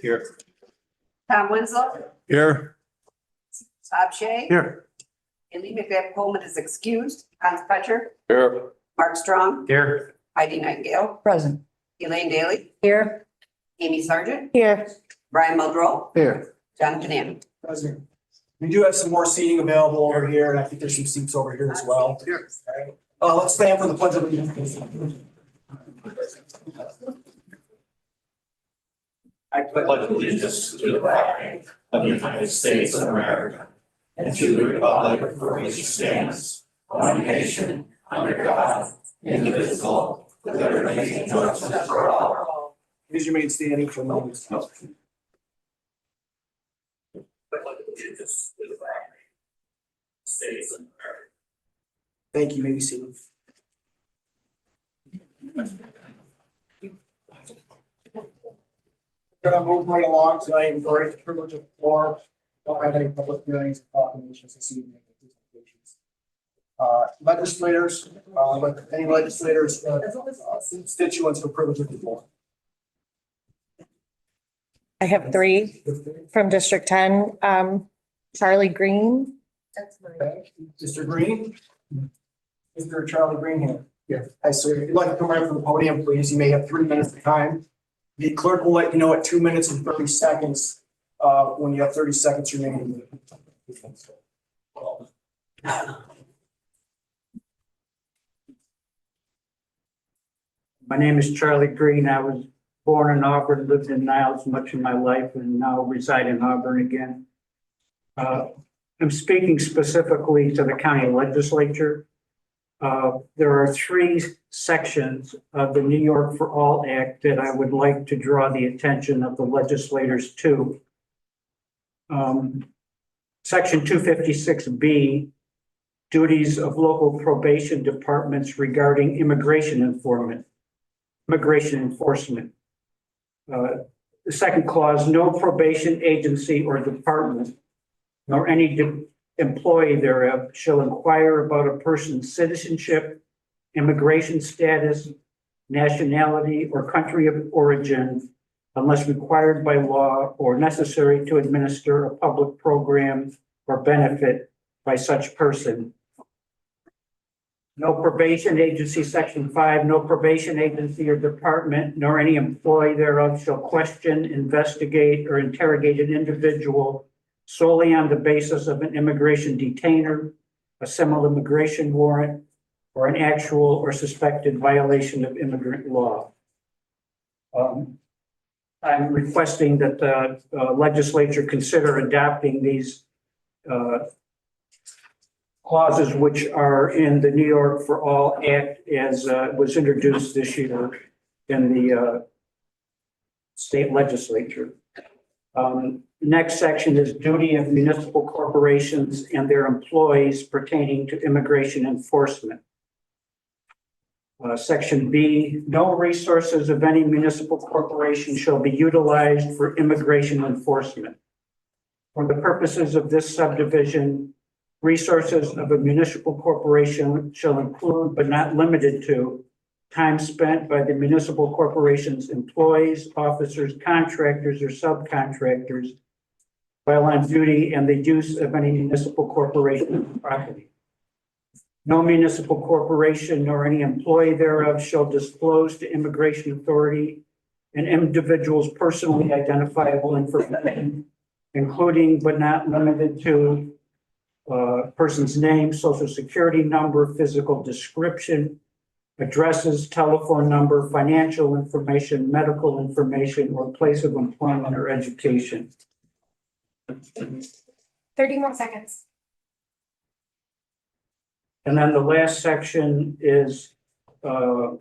Here. Tom Winslow, Here. Bob Shay, Here. Lee McBeth Coleman is excused, Hans Pletcher, Here. Mark Strong, Here. Heidi Nightingale, Present. Elaine Daly, Here. Amy Sargent, Here. Brian Muldrow, Here. Jonathan Mann. President. We do have some more seating available over here, and I think there's some seats over here as well. Let's stand for the pledge of allegiance. I pledge allegiance to the flag of the United States of America and to the republic for which it stands, one nation, under God, indivisible, with liberty and justice for all. Please remain standing for a moment. I pledge allegiance to the flag of the States of America. Thank you, maybe seated. We're gonna move right along tonight and for the privilege of the floor. Don't have any public hearings or proclamations this evening. Legislators, any legislators, constituents for privilege of the floor. I have three from District 10. Charlie Green. Okay. Mr. Green? Mr. Charlie Green here. Yes. Hi, sir. If you'd like to come right from the podium, please. You may have 3 minutes of time. The clerk will let you know at 2 minutes and 30 seconds, when you have 30 seconds remaining. My name is Charlie Green. I was born in Auburn, lived in Niles much of my life, and now reside in Auburn again. I'm speaking specifically to the county legislature. There are three sections of the New York for All Act that I would like to draw the attention of the legislators to. Section 256B, duties of local probation departments regarding immigration enforcement. The second clause, no probation agency or department, nor any employee thereof shall inquire about a person's citizenship, immigration status, nationality, or country of origin unless required by law or necessary to administer a public program or benefit by such person. No probation agency, section 5, no probation agency or department, nor any employee thereof shall question, investigate, or interrogate an individual solely on the basis of an immigration detainer, a civil immigration warrant, or an actual or suspected violation of immigrant law. I'm requesting that the legislature consider adopting these clauses which are in the New York for All Act as was introduced this year in the state legislature. Next section is duty of municipal corporations and their employees pertaining to immigration enforcement. Section B, no resources of any municipal corporation shall be utilized for immigration enforcement. For the purposes of this subdivision, resources of a municipal corporation shall include but not limited to time spent by the municipal corporation's employees, officers, contractors, or subcontractors while on duty and the use of any municipal corporation property. No municipal corporation nor any employee thereof shall disclose to immigration authority an individual's personally identifiable information, including but not limited to person's name, social security number, physical description, addresses, telephone number, financial information, medical information, or place of employment or education. 30 more seconds. And then the last section is the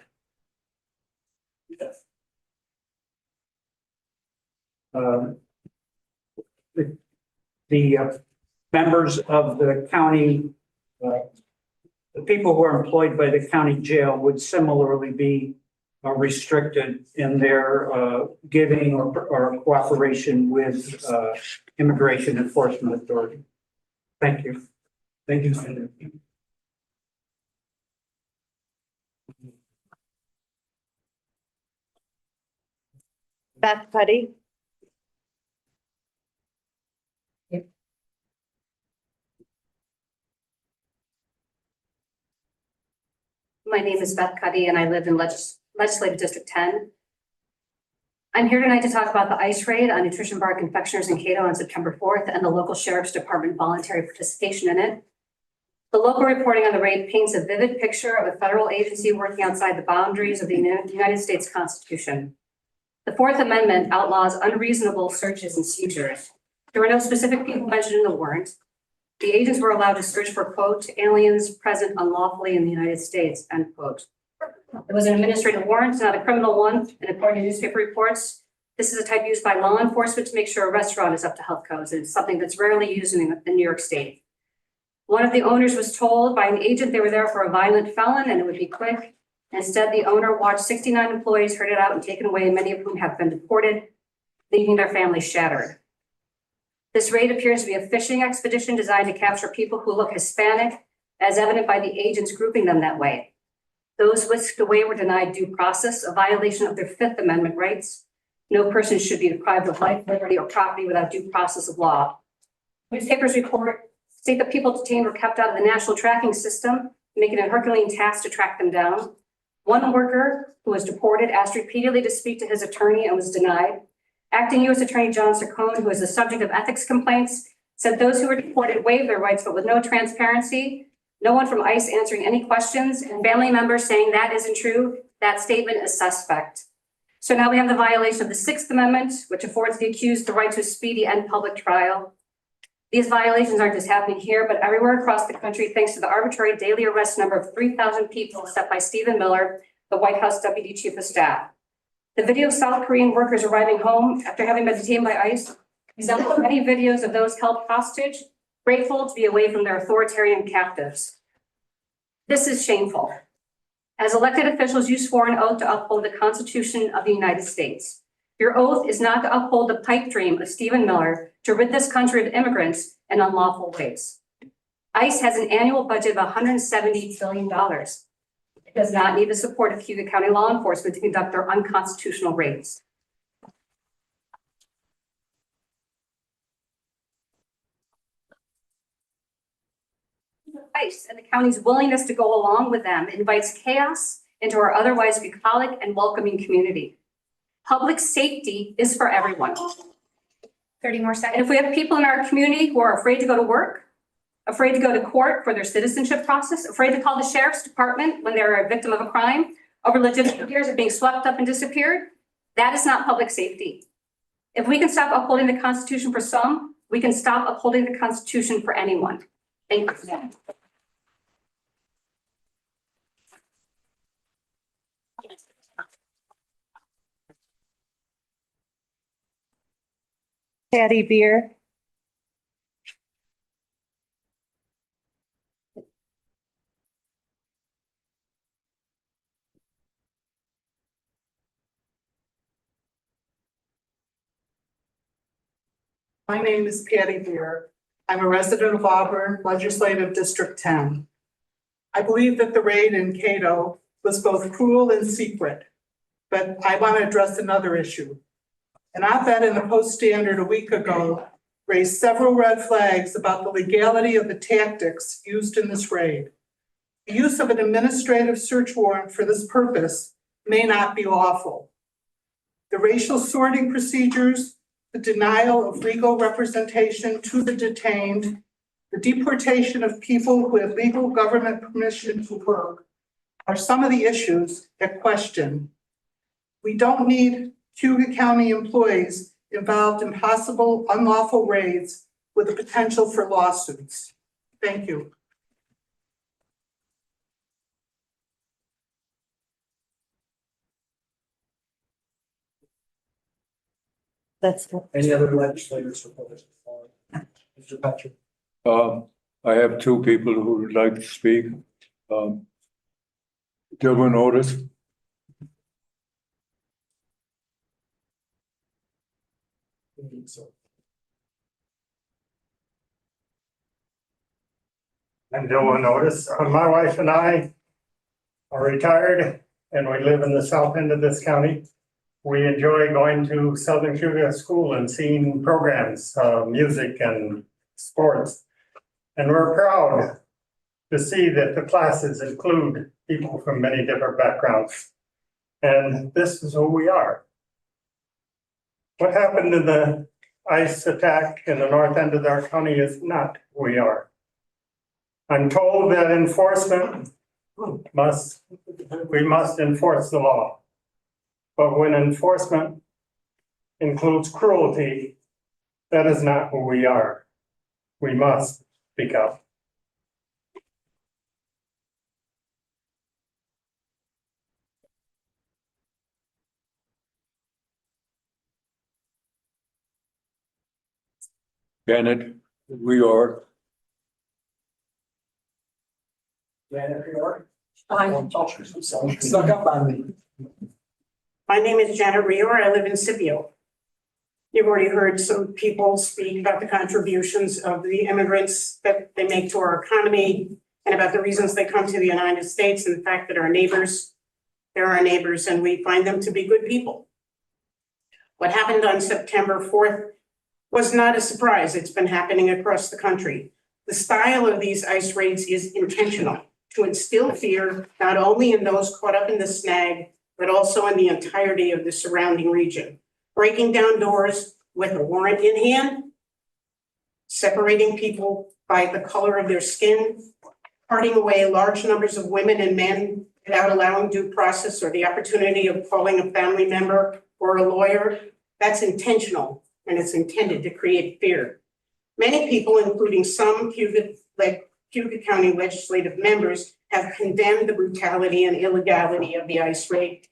members of the county, the people who are employed by the county jail would similarly be restricted in their giving or cooperation with immigration enforcement authority. Thank you. Thank you, Senator. Beth Putty. My name is Beth Cuddy and I live in Legislative District 10. I'm here tonight to talk about the ICE raid on nutrition bar confectioners in Cato on September 4th and the local sheriff's department voluntary participation in it. The local reporting on the raid paints a vivid picture of a federal agency working outside the boundaries of the United States Constitution. The Fourth Amendment outlaws unreasonable searches and seizures. There were no specific people mentioned in the warrant. The agents were allowed to search for, quote, aliens present unlawfully in the United States, end quote. It was an administrative warrant, not a criminal one, and according to newspaper reports, this is a type used by law enforcement to make sure a restaurant is up to health codes. It's something that's rarely used in New York State. One of the owners was told by an agent they were there for a violent felon and it would be quick. Instead, the owner watched 69 employees herded out and taken away, many of whom have been deported, leaving their families shattered. This raid appears to be a fishing expedition designed to capture people who look Hispanic, as evident by the agents grouping them that way. Those whisked away were denied due process, a violation of their Fifth Amendment rights. No person should be deprived of life, liberty, or property without due process of law. Newspapers state that people detained were kept out of the national tracking system, making it a Herculean task to track them down. One worker who was deported asked repeatedly to speak to his attorney and was denied. Acting U.S. Attorney John Saccone, who is the subject of ethics complaints, said those who were deported waived their rights, but with no transparency, no one from ICE answering any questions, and family members saying that isn't true. That statement is suspect. So now we have the violation of the Sixth Amendment, which affords the accused the right to a speedy and public trial. These violations aren't just happening here, but everywhere across the country, thanks to the arbitrary daily arrest number of 3,000 people set by Stephen Miller, the White House Deputy Chief of Staff. The video of South Korean workers arriving home after having been detained by ICE resemble many videos of those held hostage, grateful to be away from their authoritarian captives. This is shameful. As elected officials, you swore an oath to uphold the Constitution of the United States. Your oath is not to uphold the pipe dream of Stephen Miller to rid this country of immigrants in unlawful ways. ICE has an annual budget of $170 billion. It does not need the support of Cayuga County law enforcement to conduct their unconstitutional raids. ICE and the county's willingness to go along with them invites chaos into our otherwise bucolic and welcoming community. Public safety is for everyone. 30 more seconds. And if we have people in our community who are afraid to go to work, afraid to go to court for their citizenship process, afraid to call the sheriff's department when they're a victim of a crime, over legitimate fears of being swept up and disappeared, that is not public safety. If we can stop upholding the Constitution for some, we can stop upholding the Constitution for anyone. Thank you. Patty Beer. My name is Patty Beer. I'm a resident of Auburn, Legislative District 10. I believe that the raid in Cato was both cruel and secret, but I want to address another issue. An op-ed in the Post-Standard a week ago raised several red flags about the legality of the tactics used in this raid. The use of an administrative search warrant for this purpose may not be lawful. The racial sorting procedures, the denial of legal representation to the detained, the deportation of people who have legal government permission to work are some of the issues at question. We don't need Cayuga County employees involved in possible unlawful raids with the potential for lawsuits. Thank you. That's Any other legislators proposed? Mr. Patrick. I have two people who would like to speak. Dylan Otis. I'm Dylan Otis. My wife and I are retired and we live in the south end of this county. We enjoy going to Southern Cayuga School and seeing programs, music and sports. And we're proud to see that the classes include people from many different backgrounds. And this is who we are. What happened in the ICE attack in the north end of our county is not who we are. I'm told that we must enforce the law. But when enforcement includes cruelty, that is not who we are. We must speak up. Janet, we are. Janet, you are? Fine. Stuck up on me. My name is Janet Rior. I live in Scipio. You've already heard some people speak about the contributions of the immigrants that they make to our economy and about the reasons they come to the United States and the fact that they're our neighbors and we find them to be good people. What happened on September 4th was not a surprise. It's been happening across the country. The style of these ICE raids is intentional to instill fear not only in those caught up in the snag, but also in the entirety of the surrounding region. Breaking down doors with a warrant in hand, separating people by the color of their skin, parting away large numbers of women and men without allowing due process or the opportunity of calling a family member or a lawyer. That's intentional, and it's intended to create fear. Many people, including some Cayuga County legislative members, have condemned the brutality and illegality of the ICE raid.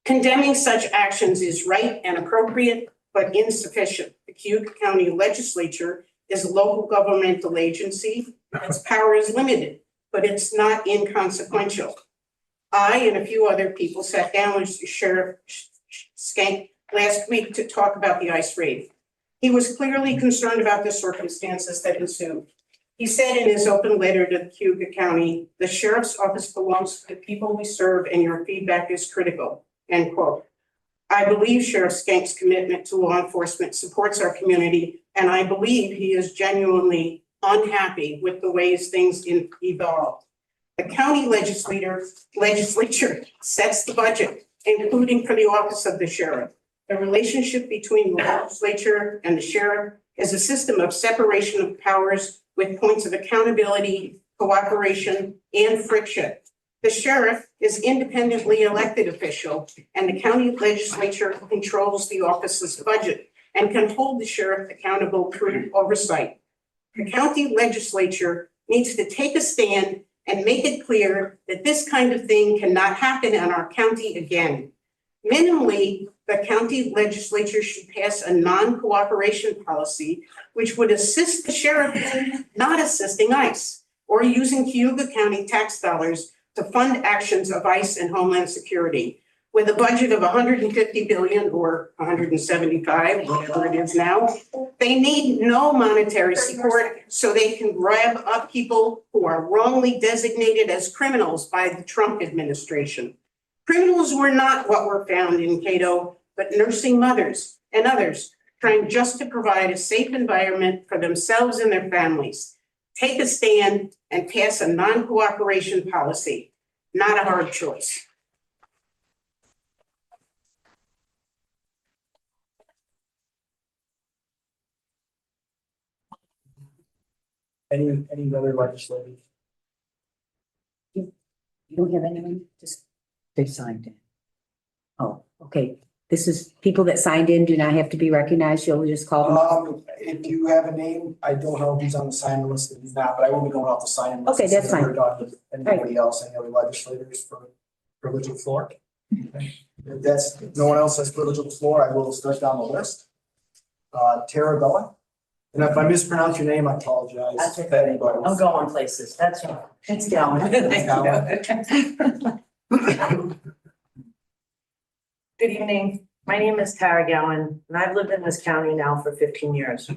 Condemning such actions is right and appropriate, but insufficient. The Cayuga County Legislature is a local governmental agency. Its power is limited, but it's not inconsequential. I and a few other people sat down with Sheriff Skank last week to talk about the ICE raid. He was clearly concerned about the circumstances that ensued. He said in his open letter to the Cayuga County, "The Sheriff's Office belongs to the people we serve and your feedback is critical," end quote. I believe Sheriff Skank's commitment to law enforcement supports our community, and I believe he is genuinely unhappy with the ways things evolved. The county legislature sets the budget, including for the office of the sheriff. The relationship between the legislature and the sheriff is a system of separation of powers with points of accountability, cooperation, and friction. The sheriff is independently elected official, and the county legislature controls the office's budget and can hold the sheriff accountable through oversight. The county legislature needs to take a stand and make it clear that this kind of thing cannot happen in our county again. Minimally, the county legislature should pass a non-cooperation policy which would assist the sheriff in not assisting ICE or using Cayuga County tax dollars to fund actions of ICE and Homeland Security. With a budget of $150 billion or $175, whatever it is now, they need no monetary support so they can grab up people who are wrongly designated as criminals by the Trump administration. Criminals were not what were found in Cato, but nursing mothers and others trying just to provide a safe environment for themselves and their families. Take a stand and pass a non-cooperation policy, not a hard choice. Any other legislators? You don't have anyone, just, they signed in. Oh, okay. This is people that signed in do not have to be recognized. You'll just call them. If you have a name, I don't know who's on the sign list, if he's not, but I will be going off the sign list. Okay, that's fine. Anybody else, any other legislators for privilege of the floor? If no one else has privilege of the floor, I will start down the list. Tara Bowen. And if I mispronounce your name, I apologize. That's okay. I'm going places. That's right. It's going. Good evening. My name is Tara Gowan, and I've lived in this county now for 15 years.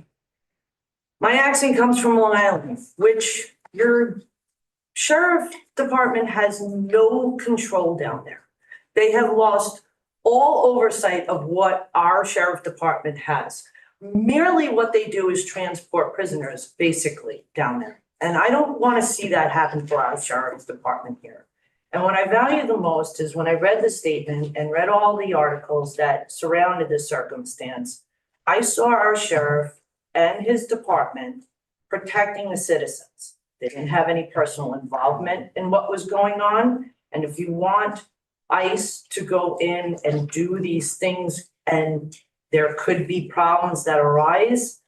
My accent comes from Long Island, which your sheriff department has no control down there. They have lost all oversight of what our sheriff department has. Merely what they do is transport prisoners, basically, down there. And I don't want to see that happen for our sheriff's department here. And what I value the most is when I read the statement and read all the articles that surrounded this circumstance, I saw our sheriff and his department protecting the citizens. They didn't have any personal involvement in what was going on. And if you want ICE to go in and do these things and there could be problems that arise,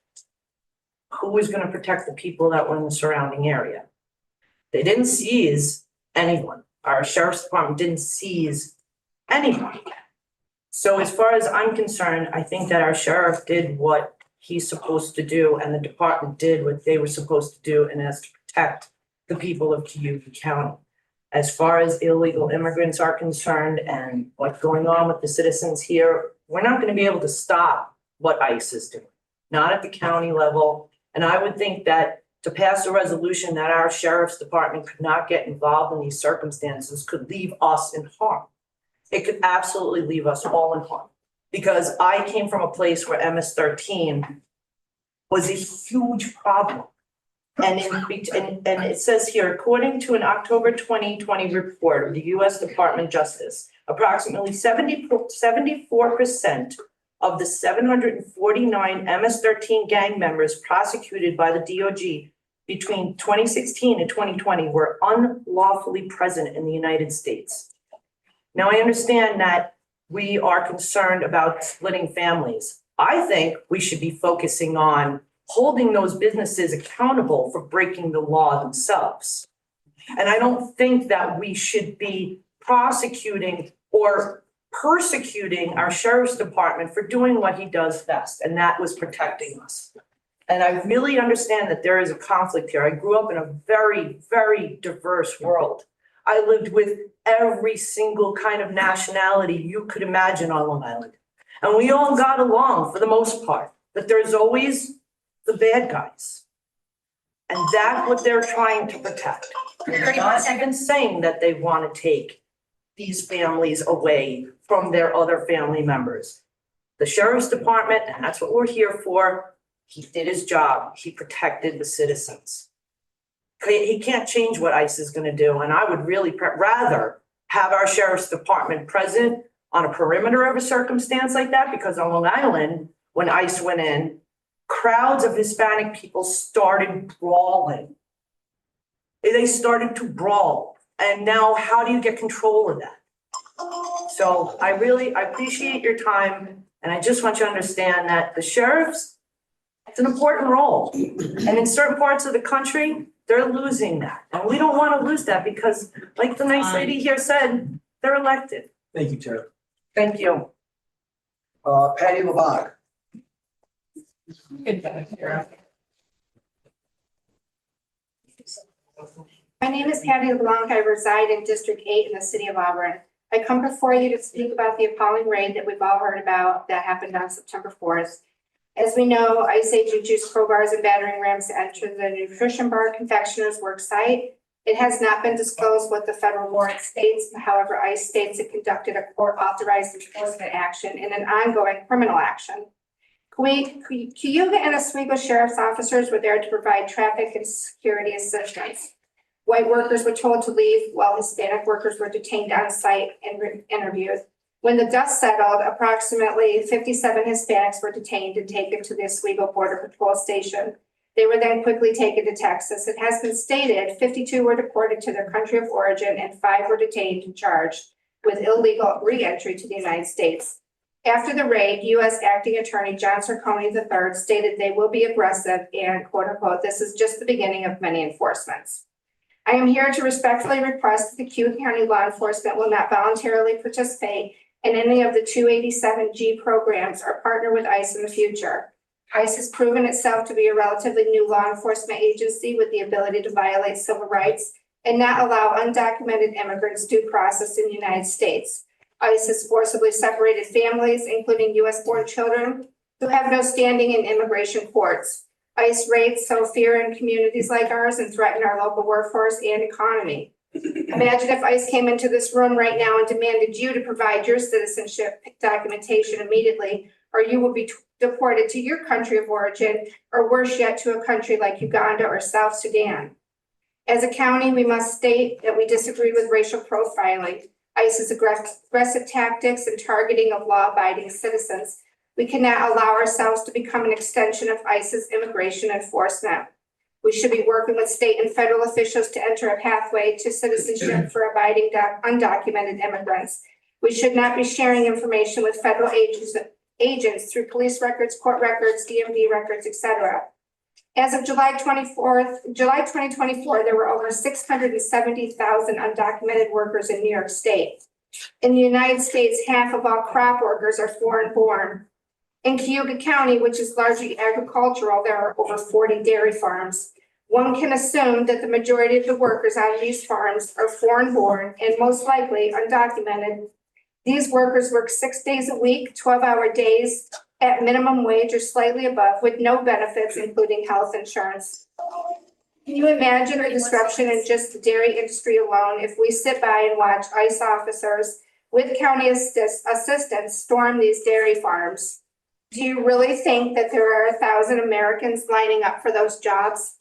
who is going to protect the people that were in the surrounding area? They didn't seize anyone. Our sheriff's department didn't seize anyone. So as far as I'm concerned, I think that our sheriff did what he's supposed to do and the department did what they were supposed to do, and that's to protect the people of Cayuga County. As far as illegal immigrants are concerned and what's going on with the citizens here, we're not going to be able to stop what ICE is doing, not at the county level. And I would think that to pass a resolution that our sheriff's department could not get involved in these circumstances could leave us in harm. It could absolutely leave us all in harm. Because I came from a place where MS-13 was a huge problem. And it says here, according to an October 2020 report of the US Department of Justice, approximately 74% of the 749 MS-13 gang members prosecuted by the DOJ between 2016 and 2020 were unlawfully present in the United States. Now, I understand that we are concerned about splitting families. I think we should be focusing on holding those businesses accountable for breaking the law themselves. And I don't think that we should be prosecuting or persecuting our sheriff's department for doing what he does best, and that was protecting us. And I really understand that there is a conflict here. I grew up in a very, very diverse world. I lived with every single kind of nationality you could imagine on Long Island. And we all got along for the most part, but there's always the bad guys. And that's what they're trying to protect. They're not even saying that they want to take these families away from their other family members. The sheriff's department, and that's what we're here for, he did his job. He protected the citizens. He can't change what ICE is going to do. And I would really rather have our sheriff's department present on a perimeter of a circumstance like that, because on Long Island, when ICE went in, crowds of Hispanic people started brawling. They started to brawl. And now how do you get control of that? So I appreciate your time. And I just want you to understand that the sheriffs, it's an important role. And in certain parts of the country, they're losing that. And we don't want to lose that because, like the nice lady here said, they're elected. Thank you, Tara. Thank you. Patty LeBlanc. My name is Patty LeBlanc. I reside in District 8 in the city of Auburn. I come before you to speak about the appalling raid that we've all heard about that happened on September 4th. As we know, ICE agents used crowbars and battering rams to enter the nutrition bar confectioner's work site. It has not been disclosed what the federal warrant states. However, ICE states it conducted a court-authorized enforcement action in an ongoing criminal action. Cayuga and Oswego sheriff's officers were there to provide traffic and security assistance. White workers were told to leave while Hispanic workers were detained on site and interviewed. When the dust settled, approximately 57 Hispanics were detained and taken to the Oswego Border Patrol Station. They were then quickly taken to Texas. It has been stated 52 were deported to their country of origin and 5 were detained and charged with illegal re-entry to the United States. After the raid, U.S. Acting Attorney John Cerconi III stated they will be aggressive and, quote unquote, this is just the beginning of many enforcements. I am here to respectfully request that the Cayuga County law enforcement will not voluntarily participate in any of the 287G programs or partner with ICE in the future. ICE has proven itself to be a relatively new law enforcement agency with the ability to violate civil rights and not allow undocumented immigrants due process in the United States. ICE has forcibly separated families, including U.S.-born children, who have no standing in immigration courts. ICE raids sow fear in communities like ours and threaten our local workforce and economy. Imagine if ICE came into this room right now and demanded you to provide your citizenship documentation immediately, or you will be deported to your country of origin, or worse yet, to a country like Uganda or South Sudan. As a county, we must state that we disagree with racial profiling, ICE's aggressive tactics and targeting of law-abiding citizens. We cannot allow ourselves to become an extension of ICE's immigration enforcement. We should be working with state and federal officials to enter a pathway to citizenship for abiding undocumented immigrants. We should not be sharing information with federal agents through police records, court records, DMV records, etc. As of July 2024, there were over 670,000 undocumented workers in New York State. In the United States, half of all crop workers are foreign born. In Cayuga County, which is largely agricultural, there are over 40 dairy farms. One can assume that the majority of the workers on these farms are foreign born and most likely undocumented. These workers work 6 days a week, 12-hour days at minimum wage or slightly above with no benefits, including health insurance. Can you imagine the disruption in just the dairy industry alone if we sit by and watch ICE officers with county assistants storm these dairy farms? Do you really think that there are 1,000 Americans lining up for those jobs?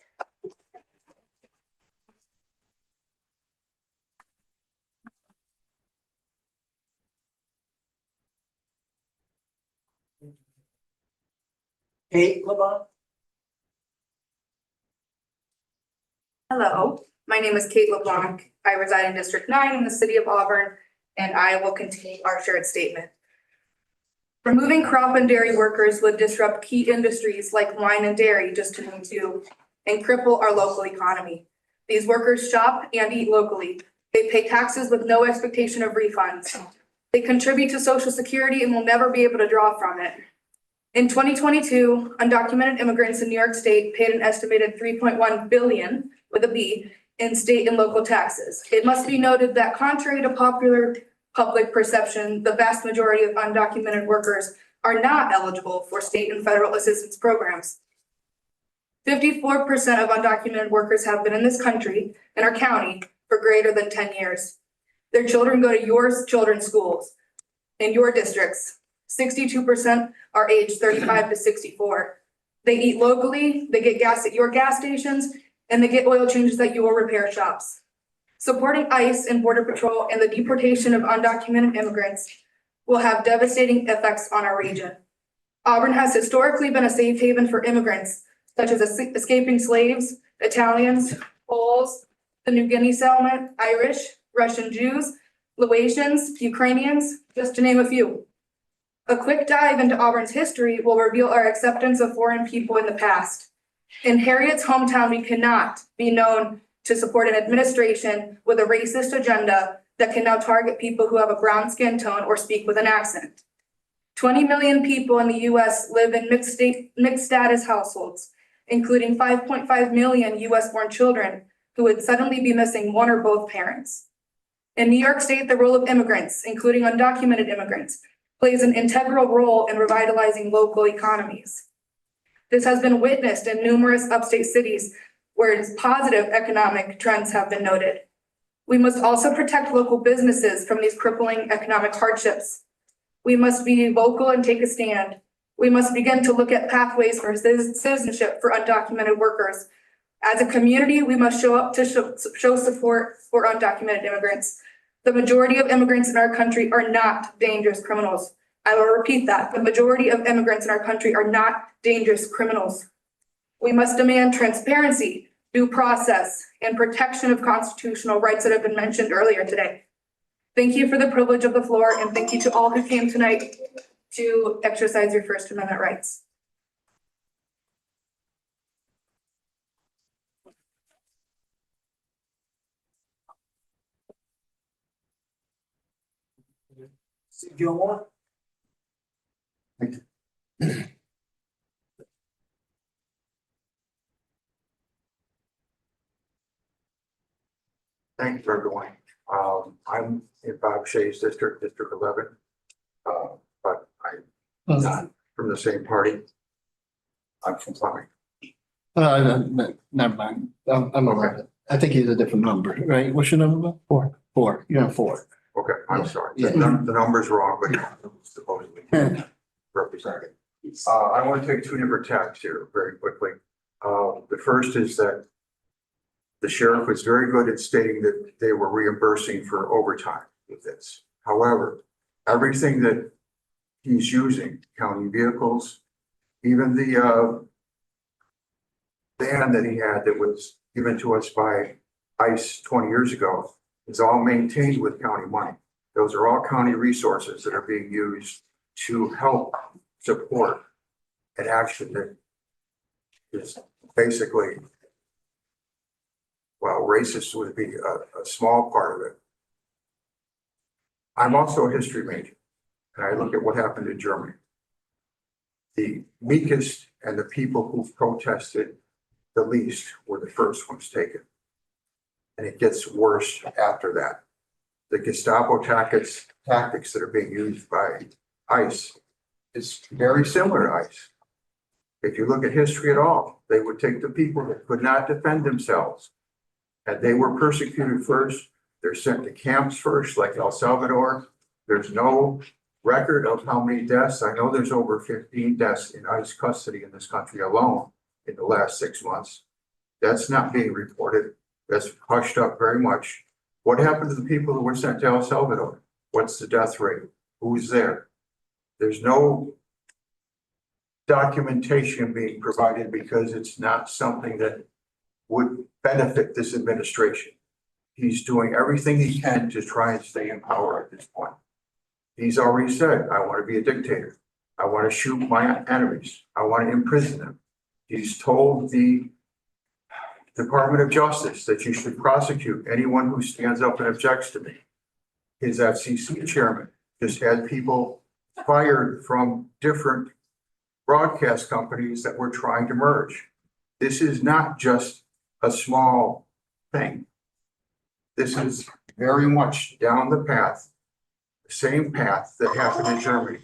Kate LeBlanc? Hello, my name is Kate LeBlanc. I reside in District 9 in the city of Auburn, and I will continue our shared statement. Removing crop and dairy workers would disrupt key industries like wine and dairy, just to name two, and cripple our local economy. These workers shop and eat locally. They pay taxes with no expectation of refunds. They contribute to Social Security and will never be able to draw from it. In 2022, undocumented immigrants in New York State paid an estimated $3.1 billion with a B in state and local taxes. It must be noted that contrary to popular public perception, the vast majority of undocumented workers are not eligible for state and federal assistance programs. 54% of undocumented workers have been in this country, in our county, for greater than 10 years. Their children go to your children's schools, in your districts. 62% are aged 35 to 64. They eat locally, they get gas at your gas stations, and they get oil changes at your repair shops. Supporting ICE and Border Patrol and the deportation of undocumented immigrants will have devastating effects on our region. Auburn has historically been a safe haven for immigrants, such as escaping slaves, Italians, Poles, the New Guinea settlement, Irish, Russian Jews, Laotians, Ukrainians, just to name a few. A quick dive into Auburn's history will reveal our acceptance of foreign people in the past. In Harriet's hometown, we cannot be known to support an administration with a racist agenda that can now target people who have a brown skin tone or speak with an accent. 20 million people in the US live in mixed status households, including 5.5 million US born children who would suddenly be missing one or both parents. In New York State, the role of immigrants, including undocumented immigrants, plays an integral role in revitalizing local economies. This has been witnessed in numerous upstate cities where positive economic trends have been noted. We must also protect local businesses from these crippling economic hardships. We must be vocal and take a stand. We must begin to look at pathways for citizenship for undocumented workers. As a community, we must show up to show support for undocumented immigrants. The majority of immigrants in our country are not dangerous criminals. I will repeat that. The majority of immigrants in our country are not dangerous criminals. We must demand transparency, due process, and protection of constitutional rights that have been mentioned earlier today. Thank you for the privilege of the floor, and thank you to all who came tonight to exercise your First Amendment rights. Steve Gilmore? Thanks, everyone. I'm in Bob Shea's district, District 11. But I'm not from the same party. I'm from Fleming. Never mind. I'm aware of it. I think he's a different number, right? What's your number? 4. 4. You're on 4. Okay, I'm sorry. Yeah. The number's wrong, but supposedly represented. I want to take two different tacks here very quickly. The first is that The sheriff was very good at stating that they were reimbursing for overtime with this. However, everything that he's using, county vehicles, even the van that he had that was given to us by ICE 20 years ago, is all maintained with county money. Those are all county resources that are being used to help support an action that is basically, well, racist would be a small part of it. I'm also a history major, and I look at what happened in Germany. The meekest and the people who protested the least were the first ones taken. And it gets worse after that. The Gestapo tactics that are being used by ICE is very similar to ICE. If you look at history at all, they would take the people that could not defend themselves, and they were persecuted first. They're sent to camps first, like El Salvador. There's no record of how many deaths. I know there's over 15 deaths in ICE custody in this country alone in the last 6 months. That's not being reported. That's hushed up very much. What happened to the people who were sent to El Salvador? What's the death rate? Who's there? There's no documentation being provided because it's not something that would benefit this administration. He's doing everything he can to try and stay in power at this point. He's already said, I want to be a dictator. I want to shoot my enemies. I want to imprison them. He's told the Department of Justice that you should prosecute anyone who stands up and objects to me. His FCC chairman just had people fired from different broadcast companies that were trying to merge. This is not just a small thing. This is very much down the path, the same path that happened in Germany.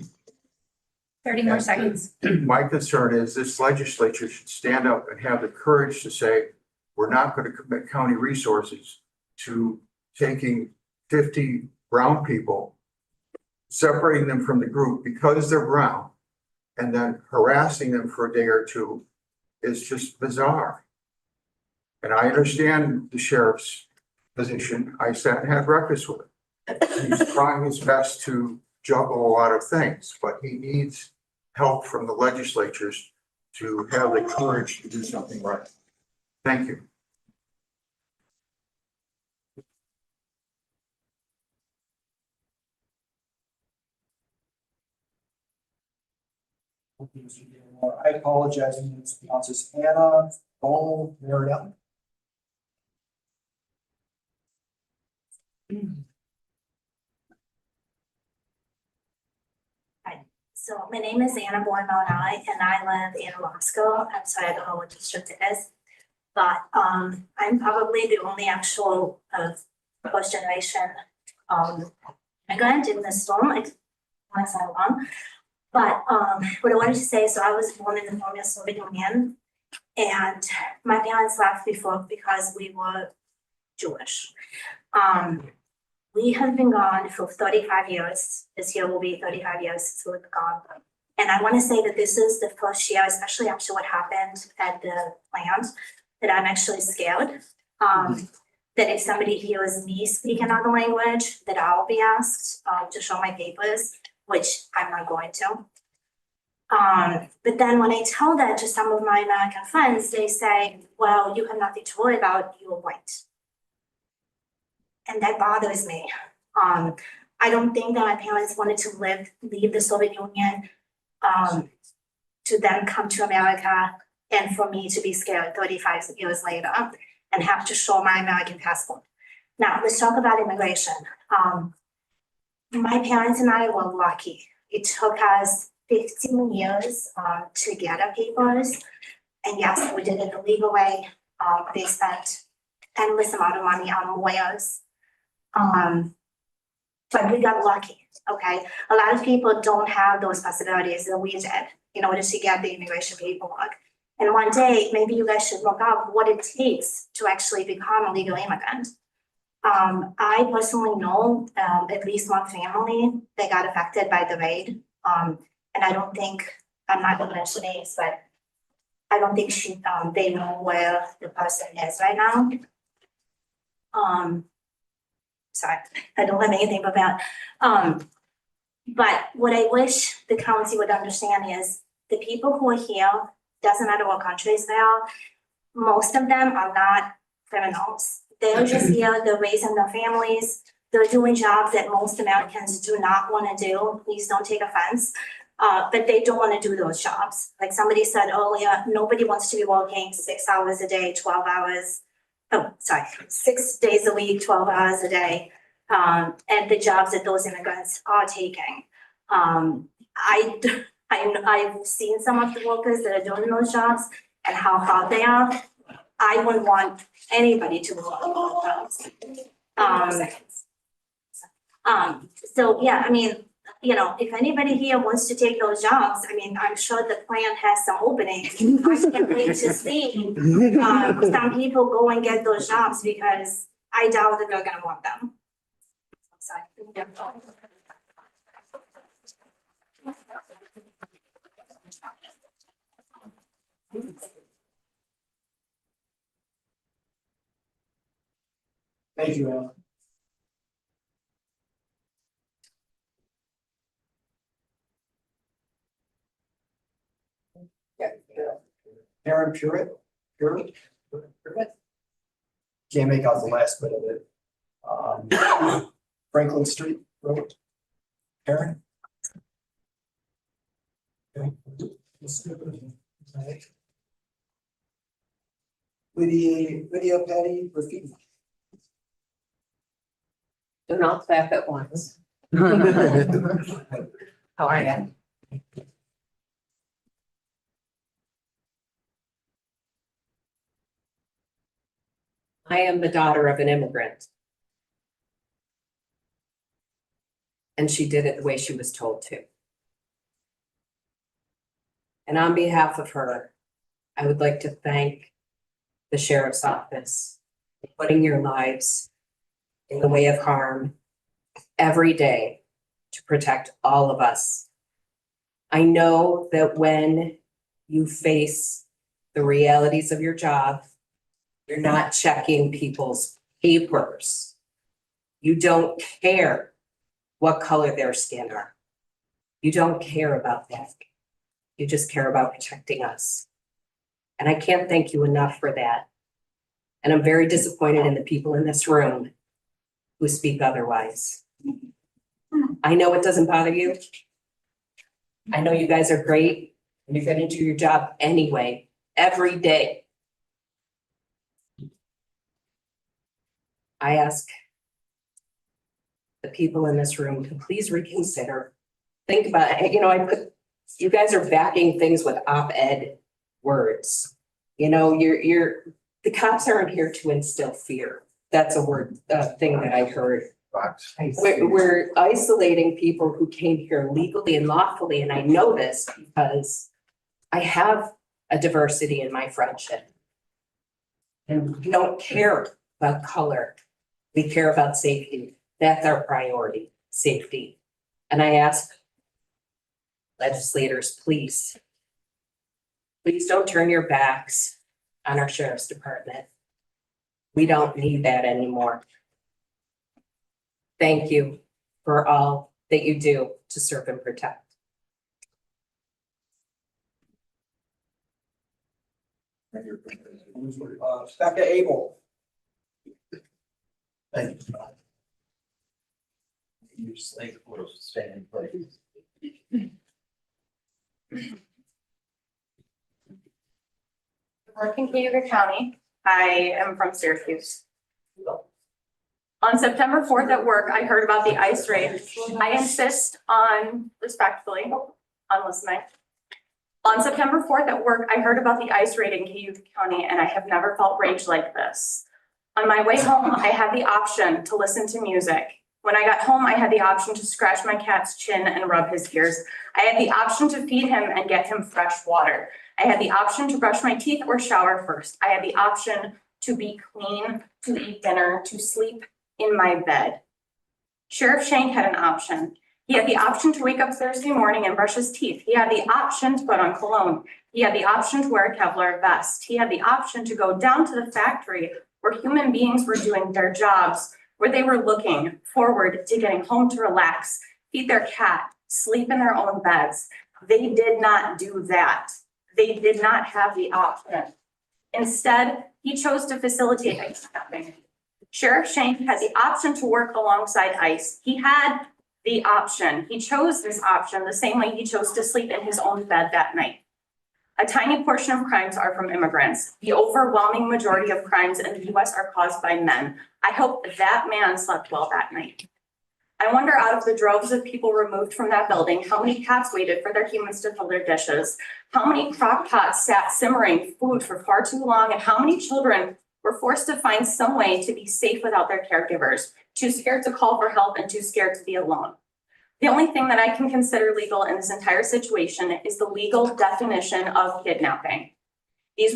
30 more seconds. My concern is this legislature should stand up and have the courage to say, we're not going to commit county resources to taking 50 brown people, separating them from the group because they're brown, and then harassing them for a day or two is just bizarre. And I understand the sheriff's position. I sat and had breakfast with him. He's trying his best to juggle a lot of things, but he needs help from the legislatures to have the courage to do something right. Thank you. I apologize, and it's pronounced Anna Bonarielli. So my name is Anna Bourne-Maloney, and I live in Moscow. I'm sorry, I don't know what district it is. But I'm probably the only actual first generation migrant in this room, unless I'm wrong. But what I wanted to say, so I was born in the former Soviet Union, and my parents left before because we were Jewish. We have been gone for 35 years. This year will be 35 years since we've been gone. And I want to say that this is the first year, especially after what happened at the plant, that I'm actually scared. That if somebody hears me speak another language, that I'll be asked to show my papers, which I'm not going to. But then when I tell that to some of my American friends, they say, well, you have nothing to worry about, you're white. And that bothers me. I don't think that my parents wanted to leave the Soviet Union to then come to America and for me to be scared 35 years later and have to show my American passport. Now, let's talk about immigration. My parents and I were lucky. It took us 15 years to get our papers. And yes, we did it the legal way. They spent endless amount of money on lawyers. But we got lucky, okay? A lot of people don't have those possibilities that we did in order to get the immigration paperwork. And one day, maybe you guys should look up what it takes to actually become a legal immigrant. I personally know at least one family that got affected by the raid. And I don't think, I'm not gonna mention names, but I don't think they know where the person is right now. Sorry, I don't have anything but that. But what I wish the county would understand is the people who are here, doesn't matter what countries they are, most of them are not criminals. They're just here, they're raising their families, they're doing jobs that most Americans do not want to do. Please don't take offense. But they don't want to do those jobs. Like somebody said earlier, nobody wants to be working 6 hours a day, 12 hours. 6 days a week, 12 hours a day. And the jobs that those immigrants are taking. I've seen some of the workers that are doing those jobs and how hard they are. I wouldn't want anybody to work those jobs. So yeah, I mean, you know, if anybody here wants to take those jobs, I mean, I'm sure the plan has some openings. I can't wait to see some people go and get those jobs because I doubt that they're gonna want them. Sorry. Thank you, Al. Karen Purett. Can't make out the last bit of it. Franklin Street Road. Karen? Okay. Lydia Patty Rafiki. Do not clap at once. How are you? I am the daughter of an immigrant. And she did it the way she was told to. And on behalf of her, I would like to thank the sheriff's office for putting your lives in the way of harm every day to protect all of us. I know that when you face the realities of your job, you're not checking people's papers. You don't care what color their skin are. You don't care about that. You just care about protecting us. And I can't thank you enough for that. And I'm very disappointed in the people in this room who speak otherwise. I know it doesn't bother you. I know you guys are great and you're going to do your job anyway, every day. I ask the people in this room to please reconsider. Think about it. You know, you guys are backing things with op-ed words. You know, the cops aren't here to instill fear. That's a thing that I heard. We're isolating people who came here legally and lawfully, and I know this because I have a diversity in my friendship. And we don't care about color. We care about safety. That's our priority, safety. And I ask legislators, please don't turn your backs on our sheriff's department. We don't need that anymore. Thank you for all that you do to serve and protect. Becca Abel. Thank you. You just like stay in place. Work in Cayuga County. I am from Syracuse. On September 4th at work, I heard about the ICE raid. I insist on respectfully on listening. On September 4th at work, I heard about the ICE raid in Cayuga County, and I have never felt rage like this. On my way home, I had the option to listen to music. When I got home, I had the option to scratch my cat's chin and rub his ears. I had the option to feed him and get him fresh water. I had the option to brush my teeth or shower first. I had the option to be clean, to eat dinner, to sleep in my bed. Sheriff Shank had an option. He had the option to wake up Thursday morning and brush his teeth. He had the option to put on cologne. He had the option to wear a Kevlar vest. He had the option to go down to the factory where human beings were doing their jobs, where they were looking forward to getting home to relax, feed their cat, sleep in their own beds. They did not do that. They did not have the option. Instead, he chose to facilitate ice capping. Sheriff Shank had the option to work alongside ICE. He had the option. He chose this option the same way he chose to sleep in his own bed that night. A tiny portion of crimes are from immigrants. The overwhelming majority of crimes in the US are caused by men. I hope that man slept well that night. I wonder, out of the droves of people removed from that building, how many cats waited for their humans to fill their dishes? How many crock pots sat simmering food for far too long? And how many children were forced to find some way to be safe without their caregivers, too scared to call for help and too scared to be alone? The only thing that I can consider legal in this entire situation is the legal definition of kidnapping. These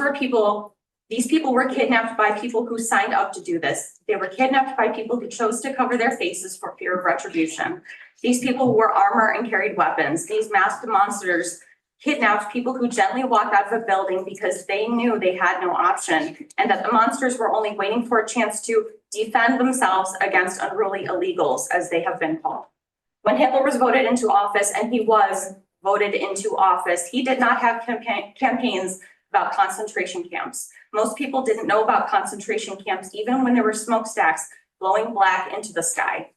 people were kidnapped by people who signed up to do this. They were kidnapped by people who chose to cover their faces for fear of retribution. These people wore armor and carried weapons. These masked monsters kidnapped people who gently walked out of a building because they knew they had no option and that the monsters were only waiting for a chance to defend themselves against unruly illegals, as they have been called. When Hitler was voted into office, and he was voted into office, he did not have campaigns about concentration camps. Most people didn't know about concentration camps, even when there were smokestacks blowing black into the sky.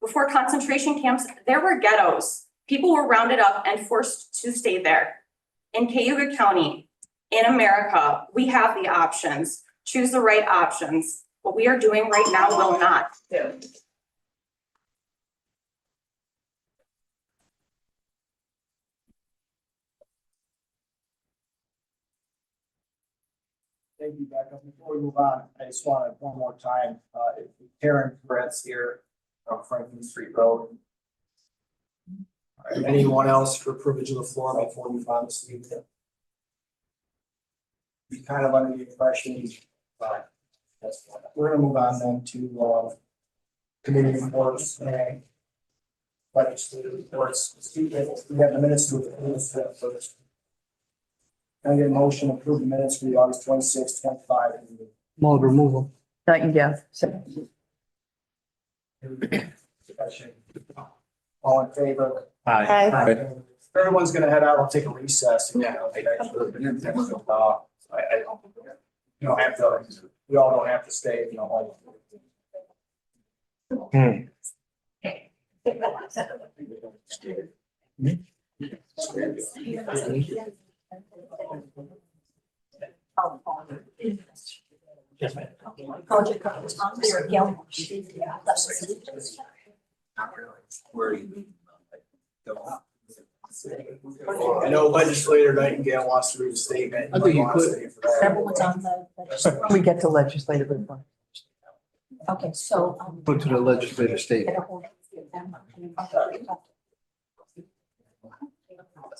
Before concentration camps, there were ghettos. People were rounded up and forced to stay there. In Cayuga County, in America, we have the options. Choose the right options. What we are doing right now will not do. Thank you, Becca. Before we move on, I just want to one more time, if Karen Perez here from Franklin Street Road. All right, anyone else for privilege of the floor before we move on this evening? We kind of under the impression, that's, we're gonna move on then to, committee reports and legislative reports. We have the minutes to approve first. Can I get a motion to approve the minutes for the August 26th, 25 meeting? Move removal. Discussion. All in favor? Aye. Everyone's gonna head out. I'll take a recess. Yeah. You don't have to, we all don't have to stay, you know. Yes, ma'am. Project Tom, there, Gail. Where I know legislator Nightingale wants to read a statement. I think you could. Everyone's on the. We get to legislative report. Okay, so. Go to the legislative statement.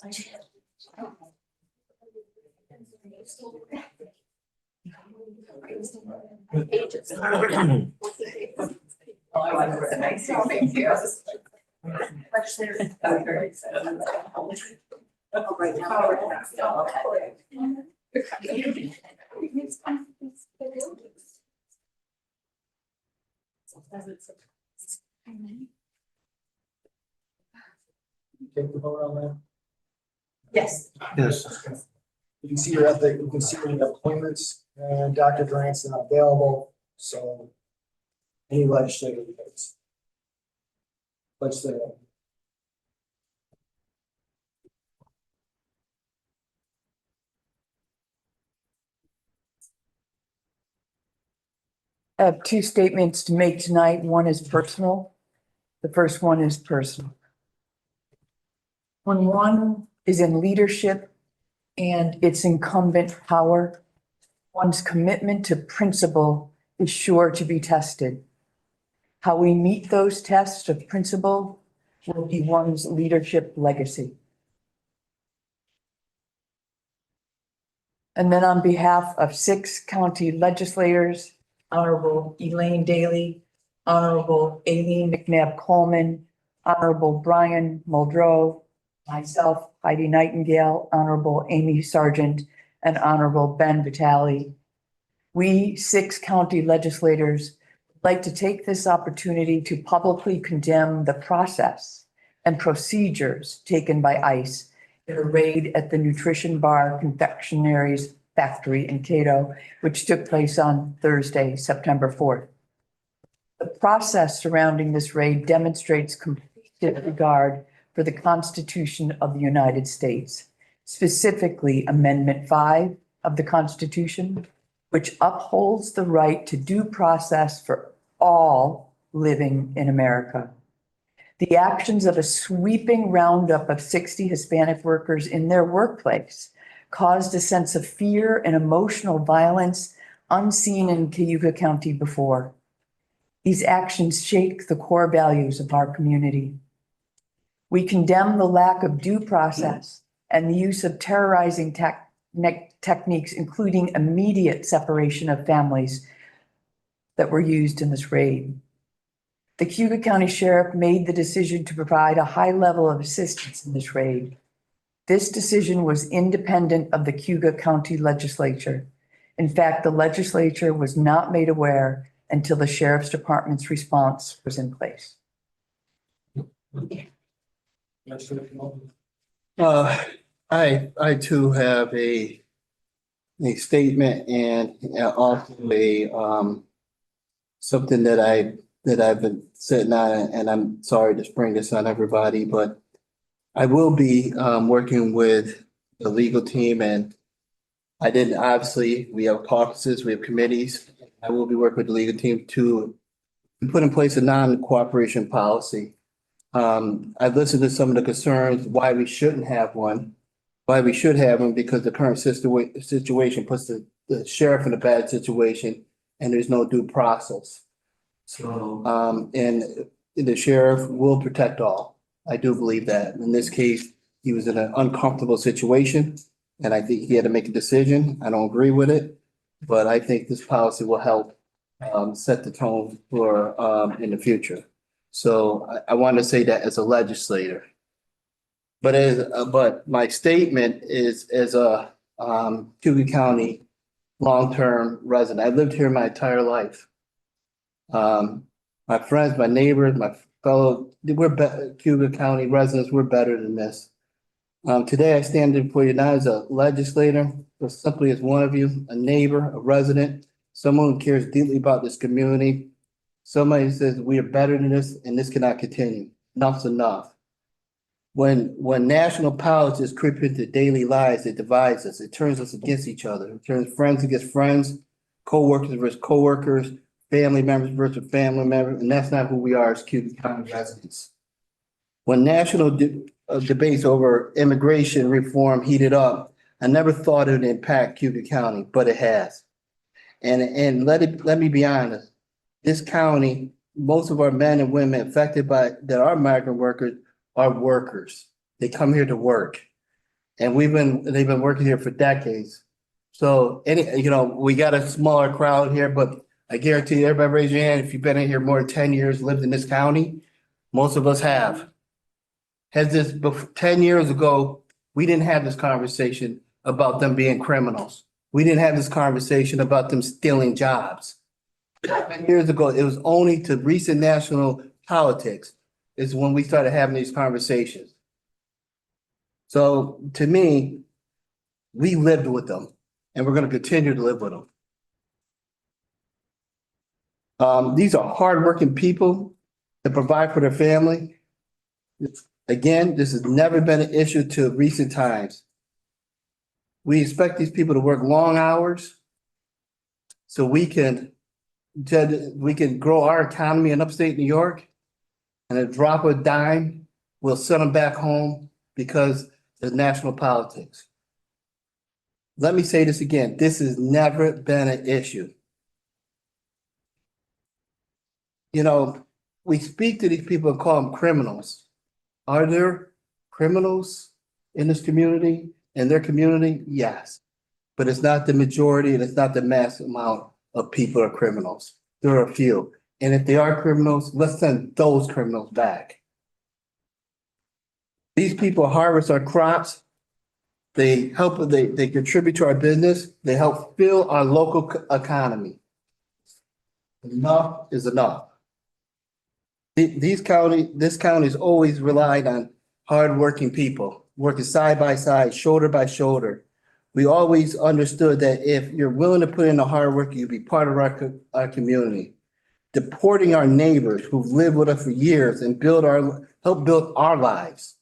Thank you. Take the vote on that. Yes. Yes. You can see your ethic, you can see your appointments, and Dr. Durant's not available, so any legislative debates? Legislative. I have two statements to make tonight. One is personal. The first one is personal. When one is in leadership and its incumbent power, one's commitment to principle is sure to be tested. How we meet those tests of principle will be one's leadership legacy. And then on behalf of 6 county legislators, Honorable Elaine Daly, Honorable Aileen McNabb Coleman, Honorable Brian Muldrow, myself, Heidi Nightingale, Honorable Amy Sargent, and Honorable Ben Vitale, We 6 county legislators would like to take this opportunity to publicly condemn the process and procedures taken by ICE in a raid at the Nutrition Bar Confectionaries Factory in Cato, which took place on Thursday, September 4th. The process surrounding this raid demonstrates complete disregard for the Constitution of the United States, specifically Amendment 5 of the Constitution, which upholds the right to due process for all living in America. The actions of a sweeping roundup of 60 Hispanic workers in their workplace caused a sense of fear and emotional violence unseen in Cayuga County before. These actions shake the core values of our community. We condemn the lack of due process and the use of terrorizing techniques, including immediate separation of families that were used in this raid. The Cayuga County Sheriff made the decision to provide a high level of assistance in this raid. This decision was independent of the Cayuga County Legislature. In fact, the legislature was not made aware until the Sheriff's Department's response was in place. I too have a statement and also something that I've been sitting on, and I'm sorry to spring this on everybody, but I will be working with the legal team, and I didn't, obviously, we have caucuses, we have committees. I will be working with the legal team to put in place a non-cooperation policy. I've listened to some of the concerns, why we shouldn't have one, why we should have one, because the current situation puts the sheriff in a bad situation and there's no due process. So, and the sheriff will protect all. I do believe that. In this case, he was in an uncomfortable situation and I think he had to make a decision. I don't agree with it, but I think this policy will help set the tone for in the future. So I want to say that as a legislator. But my statement is as a Cayuga County long-term resident. I lived here my entire life. My friends, my neighbors, my fellow, Cayuga County residents, we're better than this. Today I stand before you not as a legislator, but simply as one of you, a neighbor, a resident, someone who cares deeply about this community. Somebody says we are better than this and this cannot continue. Enough's enough. When national politics creep into daily lives, it divides us. It turns us against each other. It turns friends against friends, co-workers versus co-workers, family members versus family members, and that's not who we are as Cayuga County residents. When national debates over immigration reform heated up, I never thought it would impact Cayuga County, but it has. And let me be honest. This county, most of our men and women affected by that are migrant workers are workers. They come here to work. And they've been working here for decades. So we got a smaller crowd here, but I guarantee you, everybody raise your hand if you've been in here more than 10 years, lived in this county. Most of us have. 10 years ago, we didn't have this conversation about them being criminals. We didn't have this conversation about them stealing jobs. 10 years ago, it was only to recent national politics is when we started having these conversations. So to me, we lived with them and we're going to continue to live with them. These are hardworking people that provide for their family. Again, this has never been an issue to recent times. We expect these people to work long hours so we can grow our economy in upstate New York, and a drop of a dime will send them back home because of national politics. Let me say this again. This has never been an issue. We speak to these people and call them criminals. Are there criminals in this community, in their community? Yes. But it's not the majority and it's not the mass amount of people are criminals. There are a few. And if they are criminals, let's send those criminals back. These people harvest our crops They contribute to our business. They help fuel our local economy. Enough is enough. This county's always relied on hardworking people, working side by side, shoulder by shoulder. We always understood that if you're willing to put in the hard work, you'll be part of our community. Supporting our neighbors who've lived with us for years and help build our lives.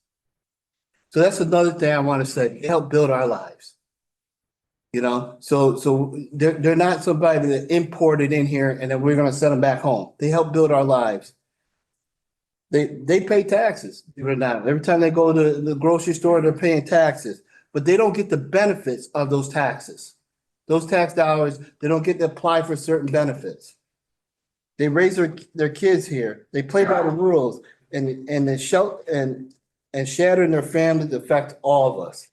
So that's another thing I want to say, they help build our lives. You know, so they're not somebody that imported in here and then we're gonna send them back home. They help build our lives. They pay taxes right now. Every time they go to the grocery store, they're paying taxes, but they don't get the benefits of those taxes. Those tax dollars, they don't get to apply for certain benefits. They raise their kids here. They play by the rules and shattering their families affect all of us.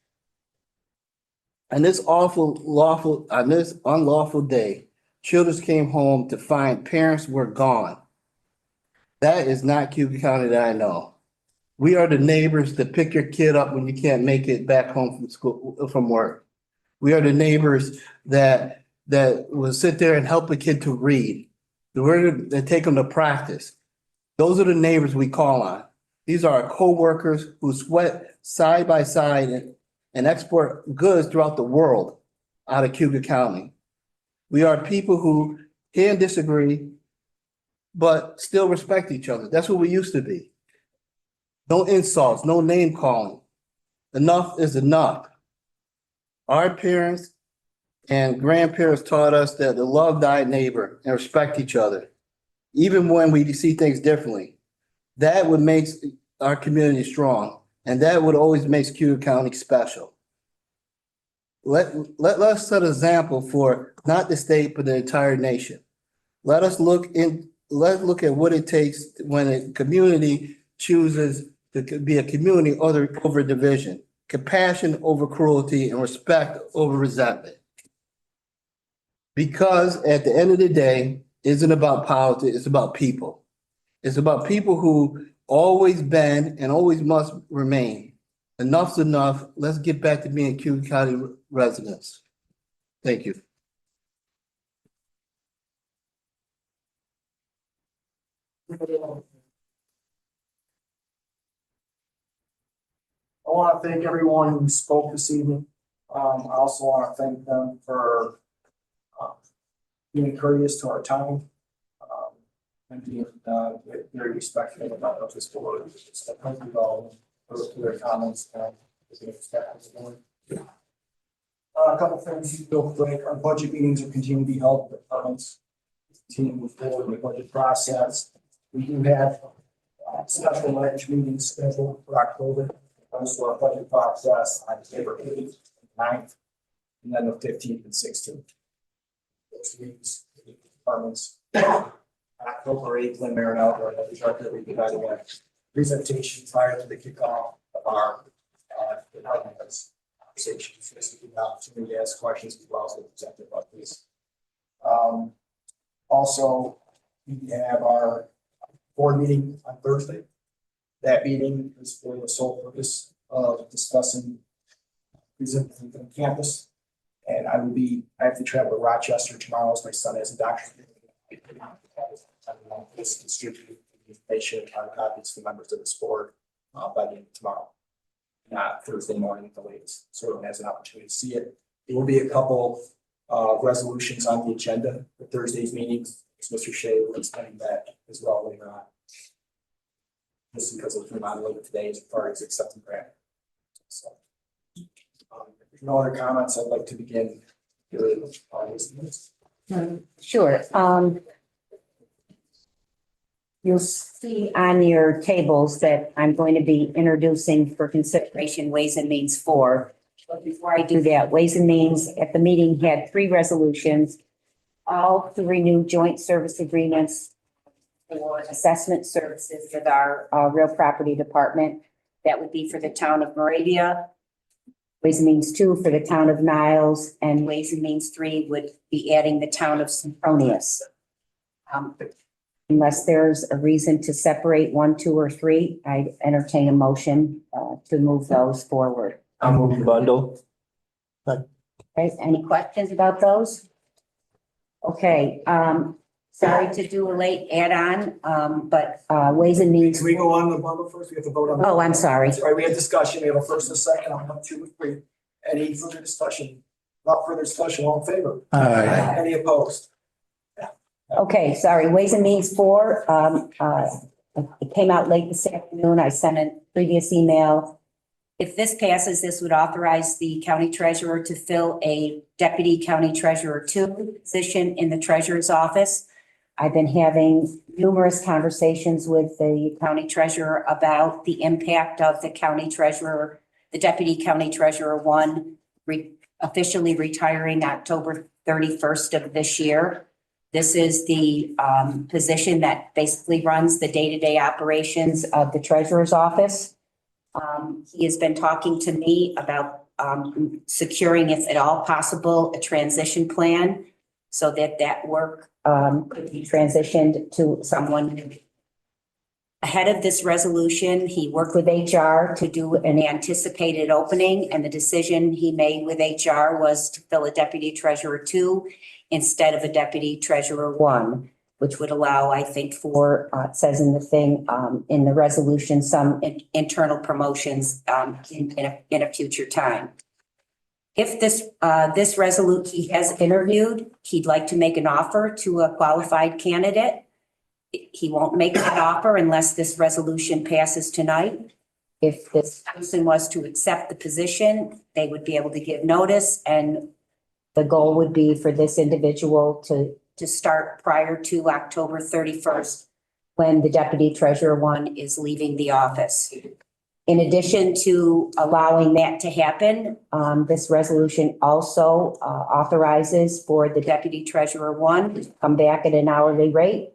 And this unlawful day, children came home to find parents were gone. That is not Cayuga County that I know. We are the neighbors that pick your kid up when you can't make it back home from school, from work. We are the neighbors that will sit there and help a kid to read. That take them to practice. Those are the neighbors we call on. These are our co-workers who sweat side by side and export goods throughout the world out of Cayuga County. We are people who can disagree, but still respect each other. That's what we used to be. No insults, no name calling. Enough is enough. Our parents and grandparents taught us that to love thy neighbor and respect each other, even when we see things differently. That would make our community strong, and that would always make Cayuga County special. Let us set an example for not the state, but the entire nation. Let's look at what it takes when a community chooses to be a community over division, compassion over cruelty, and respect over resentment. Because at the end of the day, it isn't about politics, it's about people. It's about people who always been and always must remain. Enough's enough. Let's get back to being Cayuga County residents. Thank you. I want to thank everyone who spoke this evening. I also want to thank them for being courteous to our time and being very respectful about this board. So thank you all for their comments. A couple things real quick. Our budget meetings will continue to be held with departments. Continue to move forward with the budget process. We do have special lunch meetings scheduled for October. Also our budget process on October 8th, 9th, and then the 15th and 16th. Those meetings, departments. October 8th, Lynn Marinell, our director, we provided a presentation prior to the kickoff of our department's conversation. So this will be an opportunity to ask questions as well as the presenter about this. Also, we have our board meeting on Thursday. That meeting is for the sole purpose of discussing presenting from campus. And I have to travel to Rochester tomorrow as my son has a doctorate. This distributed information on copies to members of this board by the end of tomorrow. Not Thursday morning at the latest. So everyone has an opportunity to see it. There will be a couple resolutions on the agenda for Thursday's meetings. Mr. Shea will explain that as well later on. Just because it came out later today as far as accepting grant. So, if there's no other comments, I'd like to begin. Sure. You'll see on your tables that I'm going to be introducing for consideration Ways and Means 4. But before I do that, Ways and Means at the meeting had 3 resolutions, all to renew joint service agreements for assessment services with our real property department. That would be for the town of Moravia. Ways and Means 2 for the town of Niles, and Ways and Means 3 would be adding the town of Sempronius. Unless there's a reason to separate 1, 2, or 3, I entertain a motion to move those forward. I'll move the bundle. Okay, any questions about those? Okay, sorry to do a late add-on, but Ways and Means. Can we go on the bundle first? We have to vote on. Oh, I'm sorry. Sorry, we have discussion. We have a first and a second. I'll have 2 or 3. Any further discussion? Not further discussion, all in favor? Aye. Any opposed? Okay, sorry, Ways and Means 4, it came out late this afternoon. I sent a previous email. If this passes, this would authorize the county treasurer to fill a deputy county treasurer 2 position in the treasurer's office. I've been having numerous conversations with the county treasurer about the impact of the county treasurer, the deputy county treasurer 1, officially retiring October 31st of this year. This is the position that basically runs the day-to-day operations of the treasurer's office. He has been talking to me about securing, if at all possible, a transition plan so that that work could be transitioned to someone. Ahead of this resolution, he worked with HR to do an anticipated opening, and the decision he made with HR was to fill a deputy treasurer 2 instead of a deputy treasurer 1, which would allow, I think, for, it says in the thing, in the resolution, some internal promotions in a future time. If this resolution, he has interviewed, he'd like to make an offer to a qualified candidate. He won't make that offer unless this resolution passes tonight. If this person was to accept the position, they would be able to give notice, and the goal would be for this individual to start prior to October 31st, when the deputy treasurer 1 is leaving the office. In addition to allowing that to happen, this resolution also authorizes for the deputy treasurer 1 to come back at an hourly rate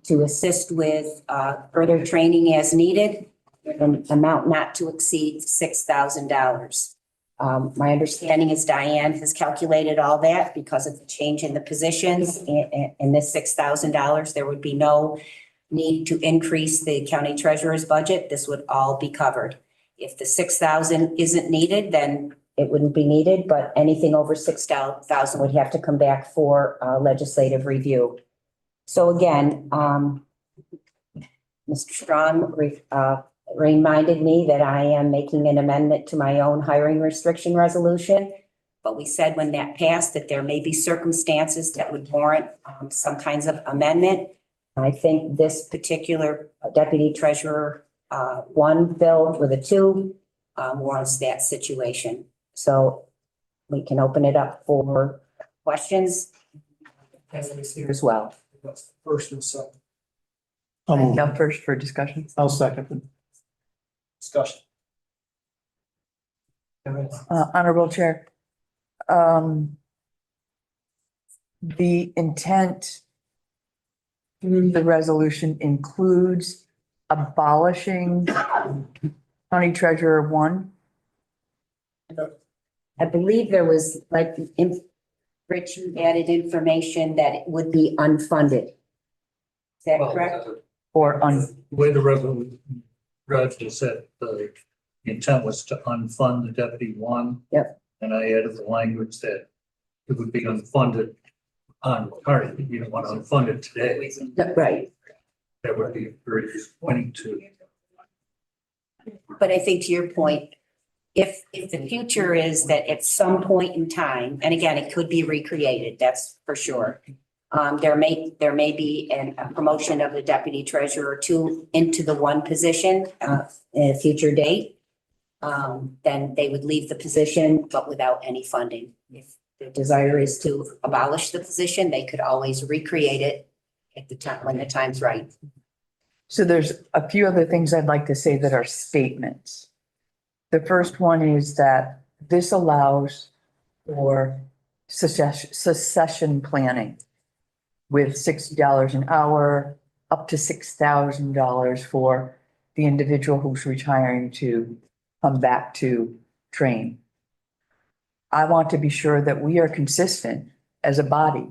to assist with further training as needed, an amount not to exceed $6,000. My understanding is Diane has calculated all that because of the change in the positions and this $6,000, there would be no need to increase the county treasurer's budget. This would all be covered. If the $6,000 isn't needed, then it wouldn't be needed, but anything over $6,000 would have to come back for legislative review. So again, Mr. Strong reminded me that I am making an amendment to my own hiring restriction resolution. But we said when that passed that there may be circumstances that would warrant some kinds of amendment. I think this particular deputy treasurer 1 filled with a 2 warrants that situation. So we can open it up for questions as well. That's the first and second. Up first for discussion. I'll second. Discussion. Honorable Chair. The intent through the resolution includes abolishing county treasurer 1. I believe there was Rich, you added information that it would be unfunded. Is that correct? Or The way the resolution read is that the intent was to unfund the deputy 1. Yep. And I added the language that it would be unfunded on target. You don't want to unfund it today. Right. That would be very disappointing to. But I think to your point, if the future is that at some point in time, and again, it could be recreated, that's for sure. There may be a promotion of the deputy treasurer 2 into the 1 position in a future date. Then they would leave the position, but without any funding. If the desire is to abolish the position, they could always recreate it at the time when the time's right. So there's a few other things I'd like to say that are statements. The first one is that this allows for succession planning with $60 an hour, up to $6,000 for the individual who's retiring to come back to train. I want to be sure that we are consistent as a body,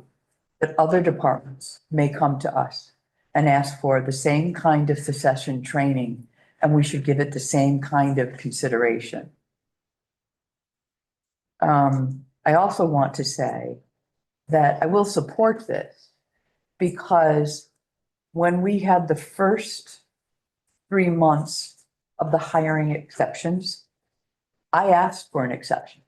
that other departments may come to us and ask for the same kind of succession training, and we should give it the same kind of consideration. I also want to say that I will support this because when we had the first 3 months of the hiring exceptions, I asked for an exception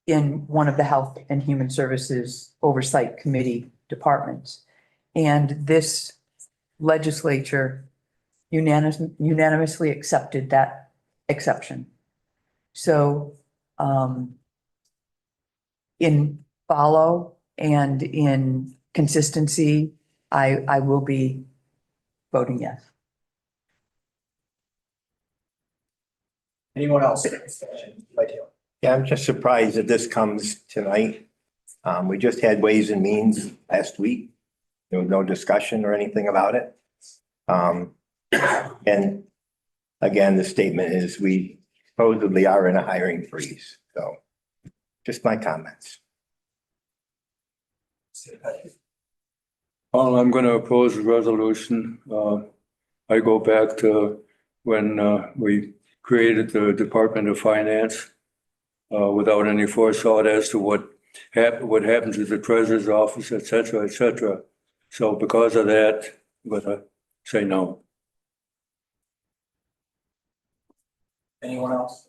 in one of the Health and Human Services Oversight Committee departments. And this legislature unanimously accepted that exception. So in follow and in consistency, I will be voting yes. Anyone else? Yeah, I'm just surprised that this comes tonight. We just had Ways and Means last week. There was no discussion or anything about it. And again, the statement is we supposedly are in a hiring freeze. So just my comments. Well, I'm going to oppose the resolution. I go back to when we created the Department of Finance without any forethought as to what happens at the treasurer's office, et cetera, et cetera. So because of that, I'm going to say no. Anyone else?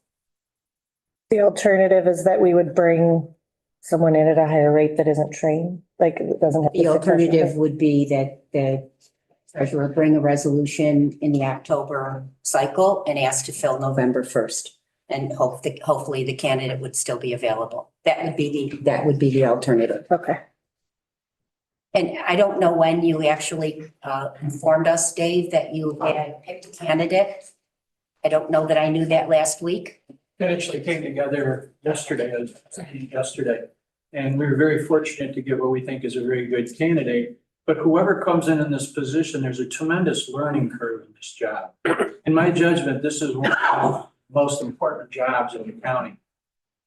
The alternative is that we would bring someone in at a higher rate that isn't trained, like it doesn't have. The alternative would be that the treasurer bring a resolution in the October cycle and ask to fill November 1st. And hopefully the candidate would still be available. That would be the alternative. Okay. And I don't know when you actually informed us, Dave, that you had picked a candidate. I don't know that I knew that last week. That actually came together yesterday, and we were very fortunate to get what we think is a very good candidate. But whoever comes in this position, there's a tremendous learning curve in this job. In my judgment, this is one of the most important jobs in the county.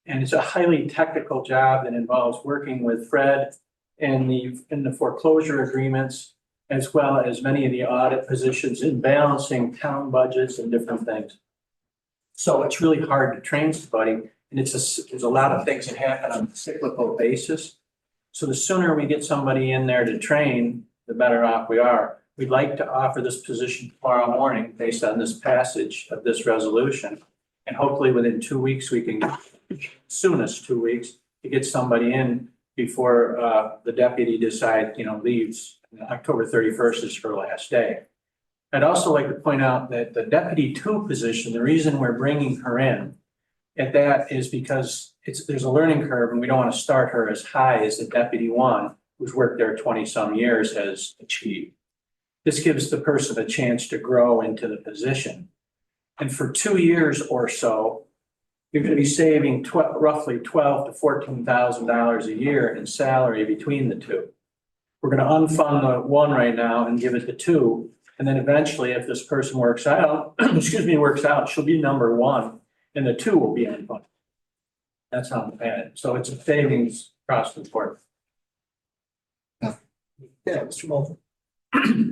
And it's a highly technical job that involves working with Fred in the foreclosure agreements, as well as many of the audit positions in balancing town budgets and different things. So it's really hard to train somebody, and there's a lot of things that happen on a cyclical basis. So the sooner we get somebody in there to train, the better off we are. We'd like to offer this position tomorrow morning based on this passage of this resolution. And hopefully within 2 weeks, we can, soonest 2 weeks, to get somebody in before the deputy leaves. October 31st is her last day. I'd also like to point out that the Deputy 2 position, the reason we're bringing her in at that is because there's a learning curve and we don't want to start her as high as the Deputy 1, who's worked there 20-some years, has achieved. This gives the person a chance to grow into the position. And for 2 years or so, you're going to be saving roughly $12,000 to $14,000 a year in salary between the two. We're going to unfund the 1 right now and give it to 2. And then eventually, if this person works out, she'll be number 1 and the 2 will be unfunded. That's how I'm at it. So it's a savings across the board. Yeah, Mr. Mulder.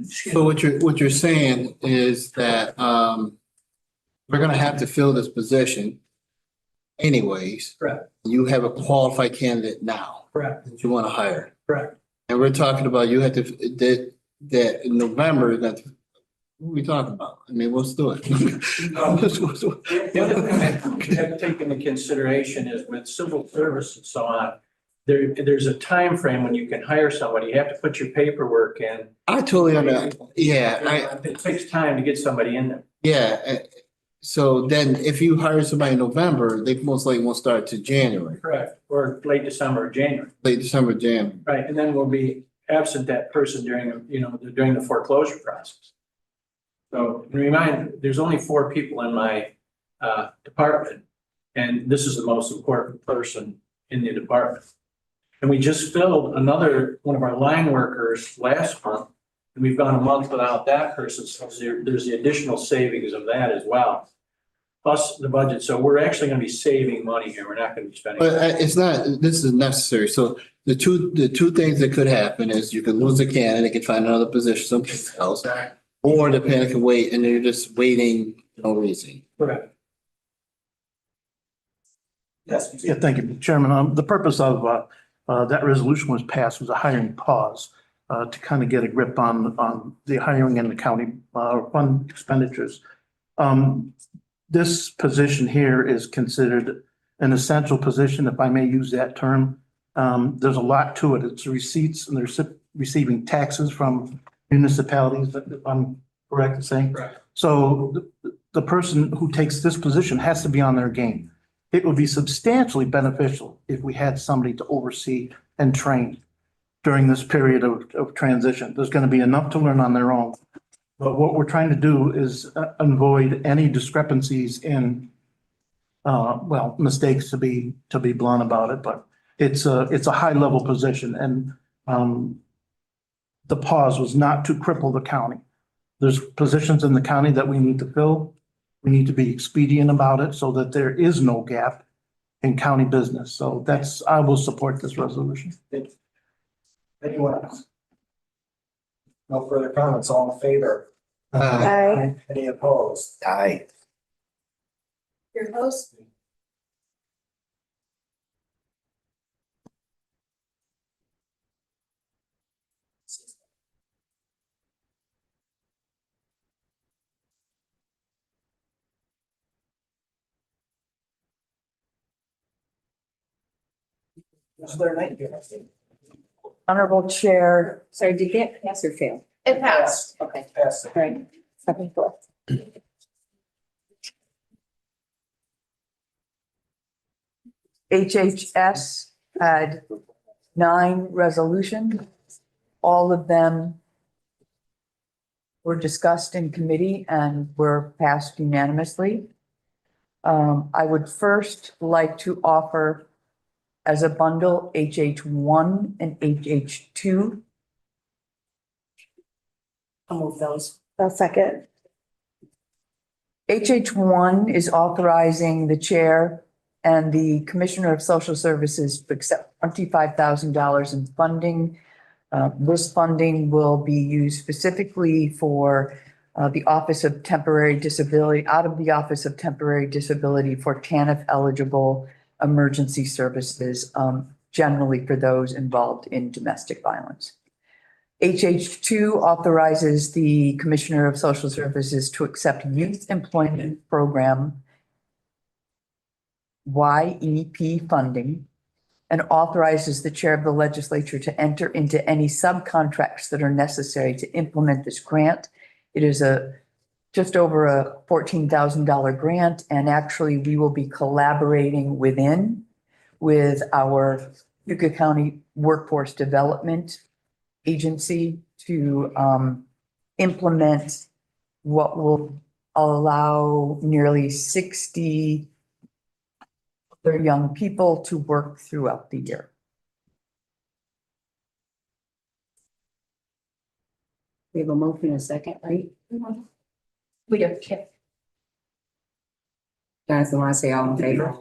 So what you're saying is that we're gonna have to fill this position anyways. Correct. You have a qualified candidate now. Correct. That you want to hire. Correct. And we're talking about you have to, that in November, what are we talking about? I mean, let's do it. The other thing that you have to take into consideration is with civil service and so on, there's a time frame when you can hire somebody. You have to put your paperwork in. I totally understand. Yeah. It takes time to get somebody in there. Yeah. So then if you hire somebody in November, they most likely won't start to January. Correct. Or late December or January. Late December, January. Right. And then we'll be absent that person during the foreclosure process. So remind, there's only 4 people in my department, and this is the most important person in the department. And we just filled another one of our line workers last month, and we've gone a month without that person. So there's the additional savings of that as well, plus the budget. So we're actually going to be saving money here. We're not going to be spending. But it's not, this is necessary. So the two things that could happen is you can lose a candidate, can find another position someplace else, or the panic can wait and you're just waiting for no reason. Correct. Yes. Yeah, thank you, Chairman. The purpose of that resolution was passed was a hiring pause to kind of get a grip on the hiring in the county fund expenditures. This position here is considered an essential position, if I may use that term. There's a lot to it. It's receipts and they're receiving taxes from municipalities, if I'm correct in saying. Correct. So the person who takes this position has to be on their game. It would be substantially beneficial if we had somebody to oversee and train during this period of transition. There's going to be enough to learn on their own. But what we're trying to do is avoid any discrepancies in, well, mistakes to be blunt about it, but it's a high level position and the pause was not to cripple the county. There's positions in the county that we need to fill. We need to be expedient about it so that there is no gap in county business. So I will support this resolution. Anyone else? No further comments, all in favor? Aye. Any opposed? Aye. Your host? Is there an idea? Honorable Chair, Sorry, did that pass or fail? It passed. Okay, Pass. all right. Second floor. HHS had 9 resolutions. All of them were discussed in committee and were passed unanimously. I would first like to offer as a bundle HH1 and HH2. I'll move those. I'll second. HH1 is authorizing the chair and the Commissioner of Social Services to accept $25,000 in funding. This funding will be used specifically for the Office of Temporary Disability, out of the Office of Temporary Disability for TANF eligible emergency services, generally for those involved in domestic violence. HH2 authorizes the Commissioner of Social Services to accept Youth Employment Program YEP funding and authorizes the chair of the legislature to enter into any subcontracts that are necessary to implement this grant. It is just over a $14,000 grant, and actually we will be collaborating with our Cayuga County Workforce Development Agency to implement what will allow nearly 60 other young people to work throughout the year. We have a motion and a second, right? We do. Jonathan, want to say all in favor?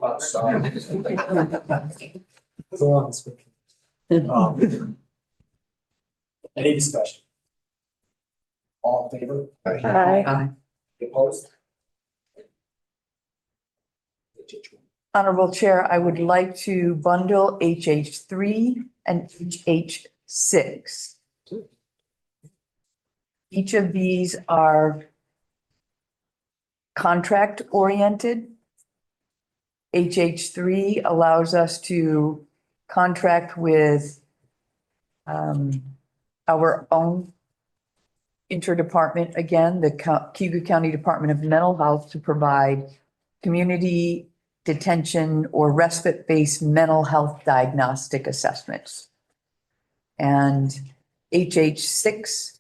Any discussion? All in favor? Aye. Opposed? Honorable Chair, I would like to bundle HH3 and HH6. Each of these are contract oriented. HH3 allows us to contract with our own interdepartment, again, the Cayuga County Department of Mental Health, to provide community detention or respite-based mental health diagnostic assessments. And HH6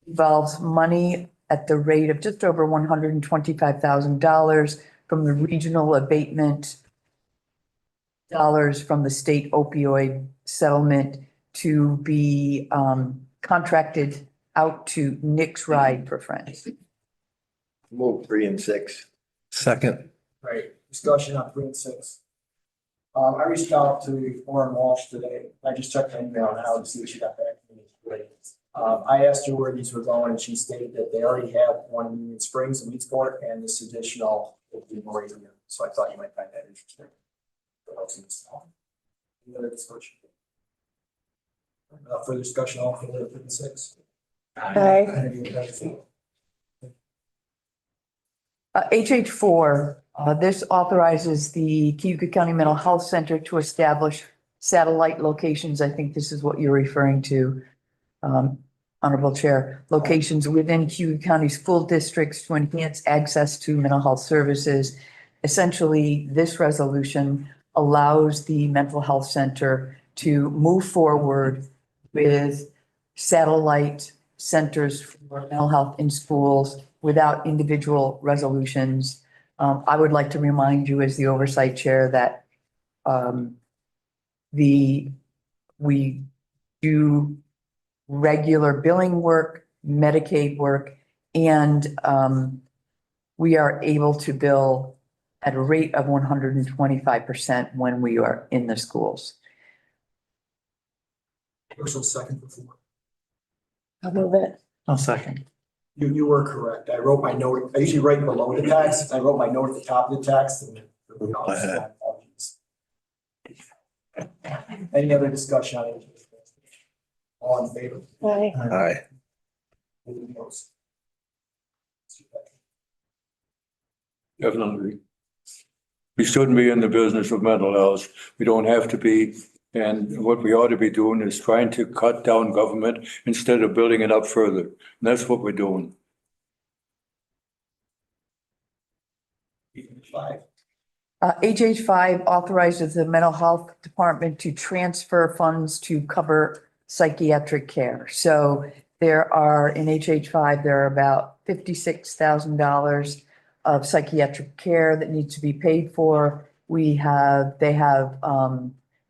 involves money at the rate of just over $125,000 from the regional abatement dollars from the state opioid settlement to be contracted out to Nick's Ride for Friends. Move 3 and 6. Second. Right, discussion on 3 and 6. I reached out to Warren Walsh today. I just checked my email now to see what she got back to me. I asked her where these were going and she stated that they already have one in Union Springs and Weedsport, and this additional will be more here. So I thought you might find that interesting. Any other discussion? Further discussion, all in favor of 56? Aye. HH4, this authorizes the Cayuga County Mental Health Center to establish satellite locations. I think this is what you're referring to, Honorable Chair. Locations within Cayuga County school districts to enhance access to mental health services. Essentially, this resolution allows the mental health center to move forward with satellite centers for mental health in schools without individual resolutions. I would like to remind you as the oversight chair that we do regular billing work, Medicaid work, and we are able to bill at a rate of 125% when we are in the schools. First and second before. I'll move it. I'll second. You were correct. I wrote my note, I usually write below the text. I wrote my note at the top of the text and. Any other discussion on it? All in favor? Aye. Aye. Any opposed? Definitely. We shouldn't be in the business of mental health. We don't have to be. And what we ought to be doing is trying to cut down government instead of building it up further. And that's what we're doing. HH5 authorizes the mental health department to transfer funds to cover psychiatric care. So there are, in HH5, there are about $56,000 of psychiatric care that needs to be paid for. They have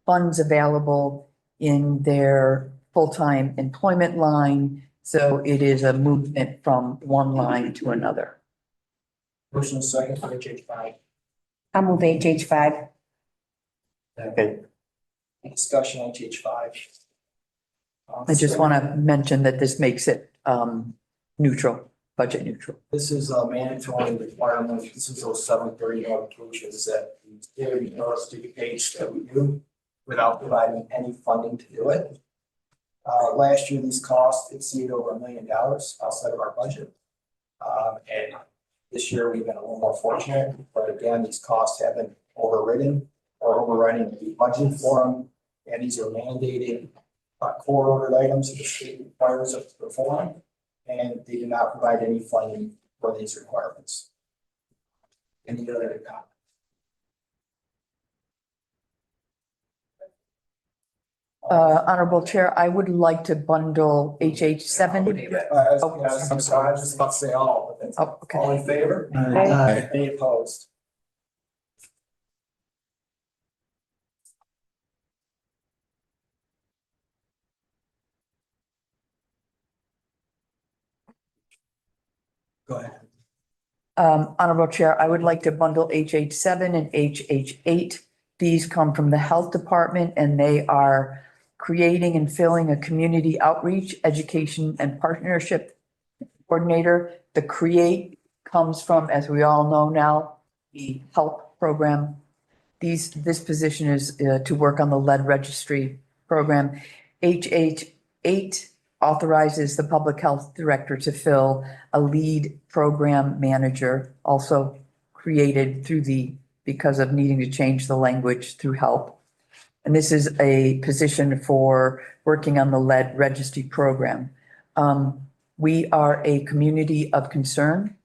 funds available in their full-time employment line. So it is a movement from one line to another. First and second for HH5. I'll move HH5. Okay. Any discussion on HH5? I just want to mention that this makes it neutral, budget neutral. This is a mandatory requirement. This is those 730 allocations that give us to the page that we do without providing any funding to do it. Last year, these costs exceeded over $1 million outside of our budget. And this year, we've been a little more fortunate, but again, these costs have been overridden or overrunning the budget for them. And these are mandated core ordered items that the state requires us to perform. And they do not provide any funding for these requirements. Any other comments? Honorable Chair, I would like to bundle HH7. I'm sorry, I was just about to say all, but that's okay. all in favor? Aye. Any opposed? Go ahead. Honorable Chair, I would like to bundle HH7 and HH8. These come from the Health Department and they are creating and filling a community outreach, education and partnership coordinator. The CREATE comes from, as we all know now, the HELP program. This position is to work on the lead registry program. HH8 authorizes the public health director to fill a lead program manager, also created because of needing to change the language through HELP. And this is a position for working on the lead registry program. We are a community of concern.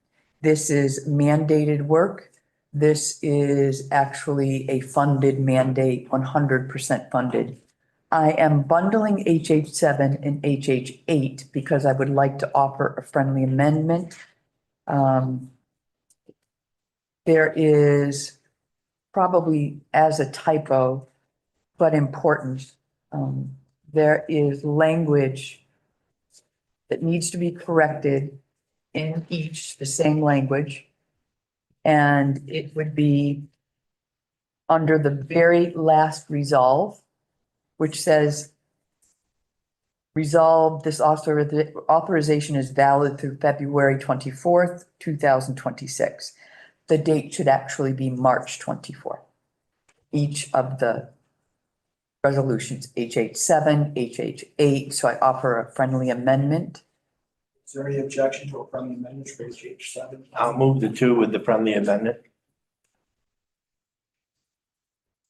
This is mandated work. This is actually a funded mandate, 100% funded. I am bundling HH7 and HH8 because I would like to offer a friendly amendment. There is probably as a typo, but important. There is language that needs to be corrected in each, the same language. And it would be under the very last resolve, which says, resolve this authorization is valid through February 24th, 2026. The date should actually be March 24th. each of the resolutions, HH7, HH8, so I offer a friendly amendment. Is there any objection to a friendly amendment for H7? I'll move the two with the friendly amendment.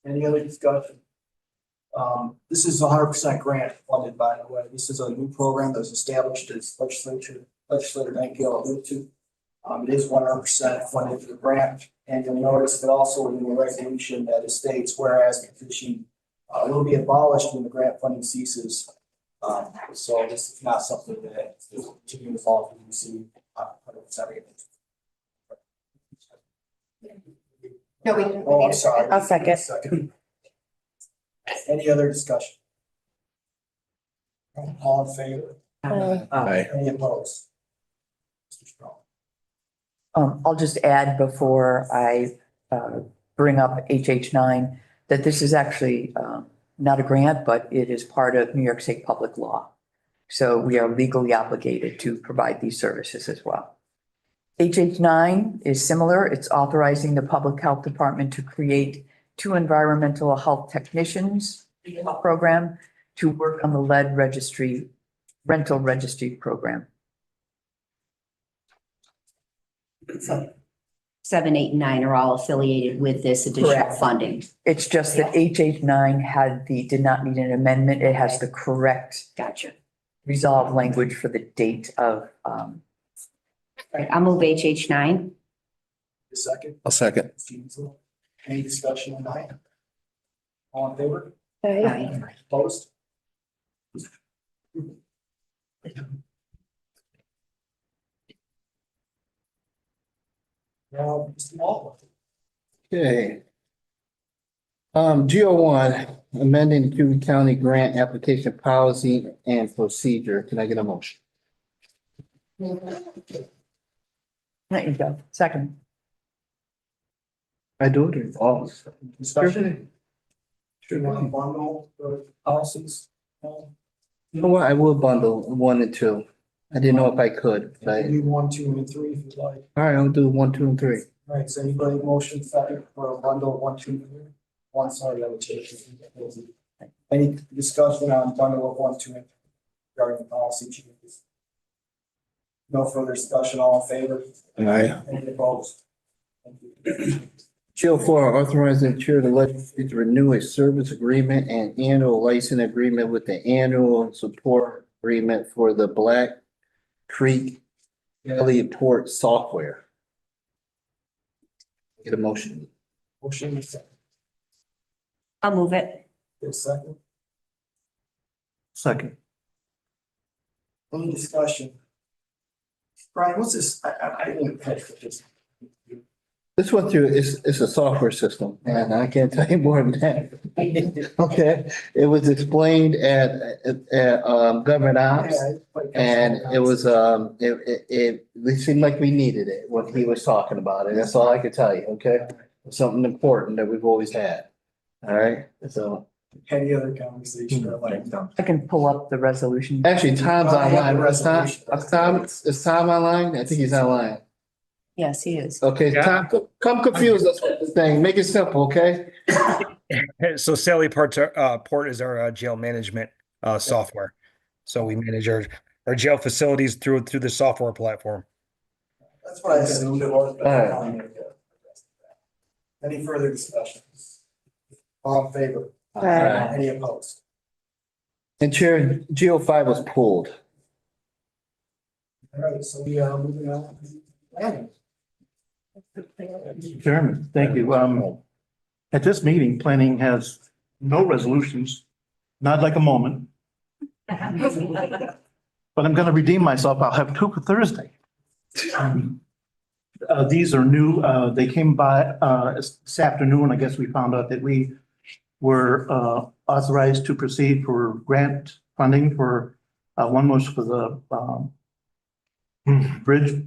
Any other discussion? This is 100% grant funded, by the way. This is a new program that was established as legislature, Legislator Nightingale alluded to. It is 100% funded through the grant, and you'll notice that also in the resolution that it states, whereas the position will be abolished when the grant funding ceases. So this is not something that will continue to fall through the receive 100%. No, we. Oh, I'm sorry. I'll second. Any other discussion? All in favor? Aye. Any opposed? Mr. Strong. I'll just add before I bring up HH9 that this is actually not a grant, but it is part of New York State public law. So we are legally obligated to provide these services as well. HH9 is similar. It's authorizing the Public Health Department to create 2 environmental health technicians program to work on the lead registry, rental registry program. So 7, 8, and 9 are all affiliated with this additional Correct. funding. It's just that HH9 did not need an amendment. It has the correct Gotcha. resolved language for the date of, Right, I'll move HH9. A second. I'll second. Any discussion on that? All in favor? Aye. Opposed? Now, Mr. Wall. Okay. GO1, amending the Cayuga County grant application policy and procedure. Can I get a motion? there you go, second. I do it all. Discussion? Should we bundle the policies? You know what? I will bundle 1 and 2. I didn't know if I could, but I, Do 1, 2, and 3 if you'd like. all right, I'll do 1, 2, and 3. All right, so anybody motion second for a bundle 1, 2, 3? One, sorry, I would take it. Any discussion on bundle of 1, 2, and 3 regarding the policy changes? No further discussion, all in favor? Aye. Any opposed? Thank you. GO4, authorizing the chair of the legislature to renew a service agreement and annual license agreement with the annual support agreement for the Black Creek Valley Port software. Get a motion. Motion is second. I'll move it. Get a second. Second. Any discussion? Brian, what's this? I didn't catch this. This went through, it's a software system, and I can't tell you more than that. Okay, it was explained at government ops, and it was, it seemed like we needed it when he was talking about it. That's all I could tell you, okay? Something important that we've always had. All right, so. Any other conversation? I can pull up the resolution. Actually, Tom's online. Is Tom online? I think he's online. Yes, he is. Okay, Tom, come confuse us with this thing. Make it simple, okay? So Sally Port is our jail management software. So we manage our jail facilities through the software platform. That's what I assumed it was. All Any further discussion? All in favor? Aye. Any opposed? And Chair, GO5 was pulled. All right, so we are moving on. Planning. Chairman, thank you. At this meeting, planning has no resolutions, not like a moment. But I'm going to redeem myself. I'll have 2 for Thursday. These are new. They came by this afternoon. I guess we found out that we were authorized to proceed for grant funding for, one was for the bridge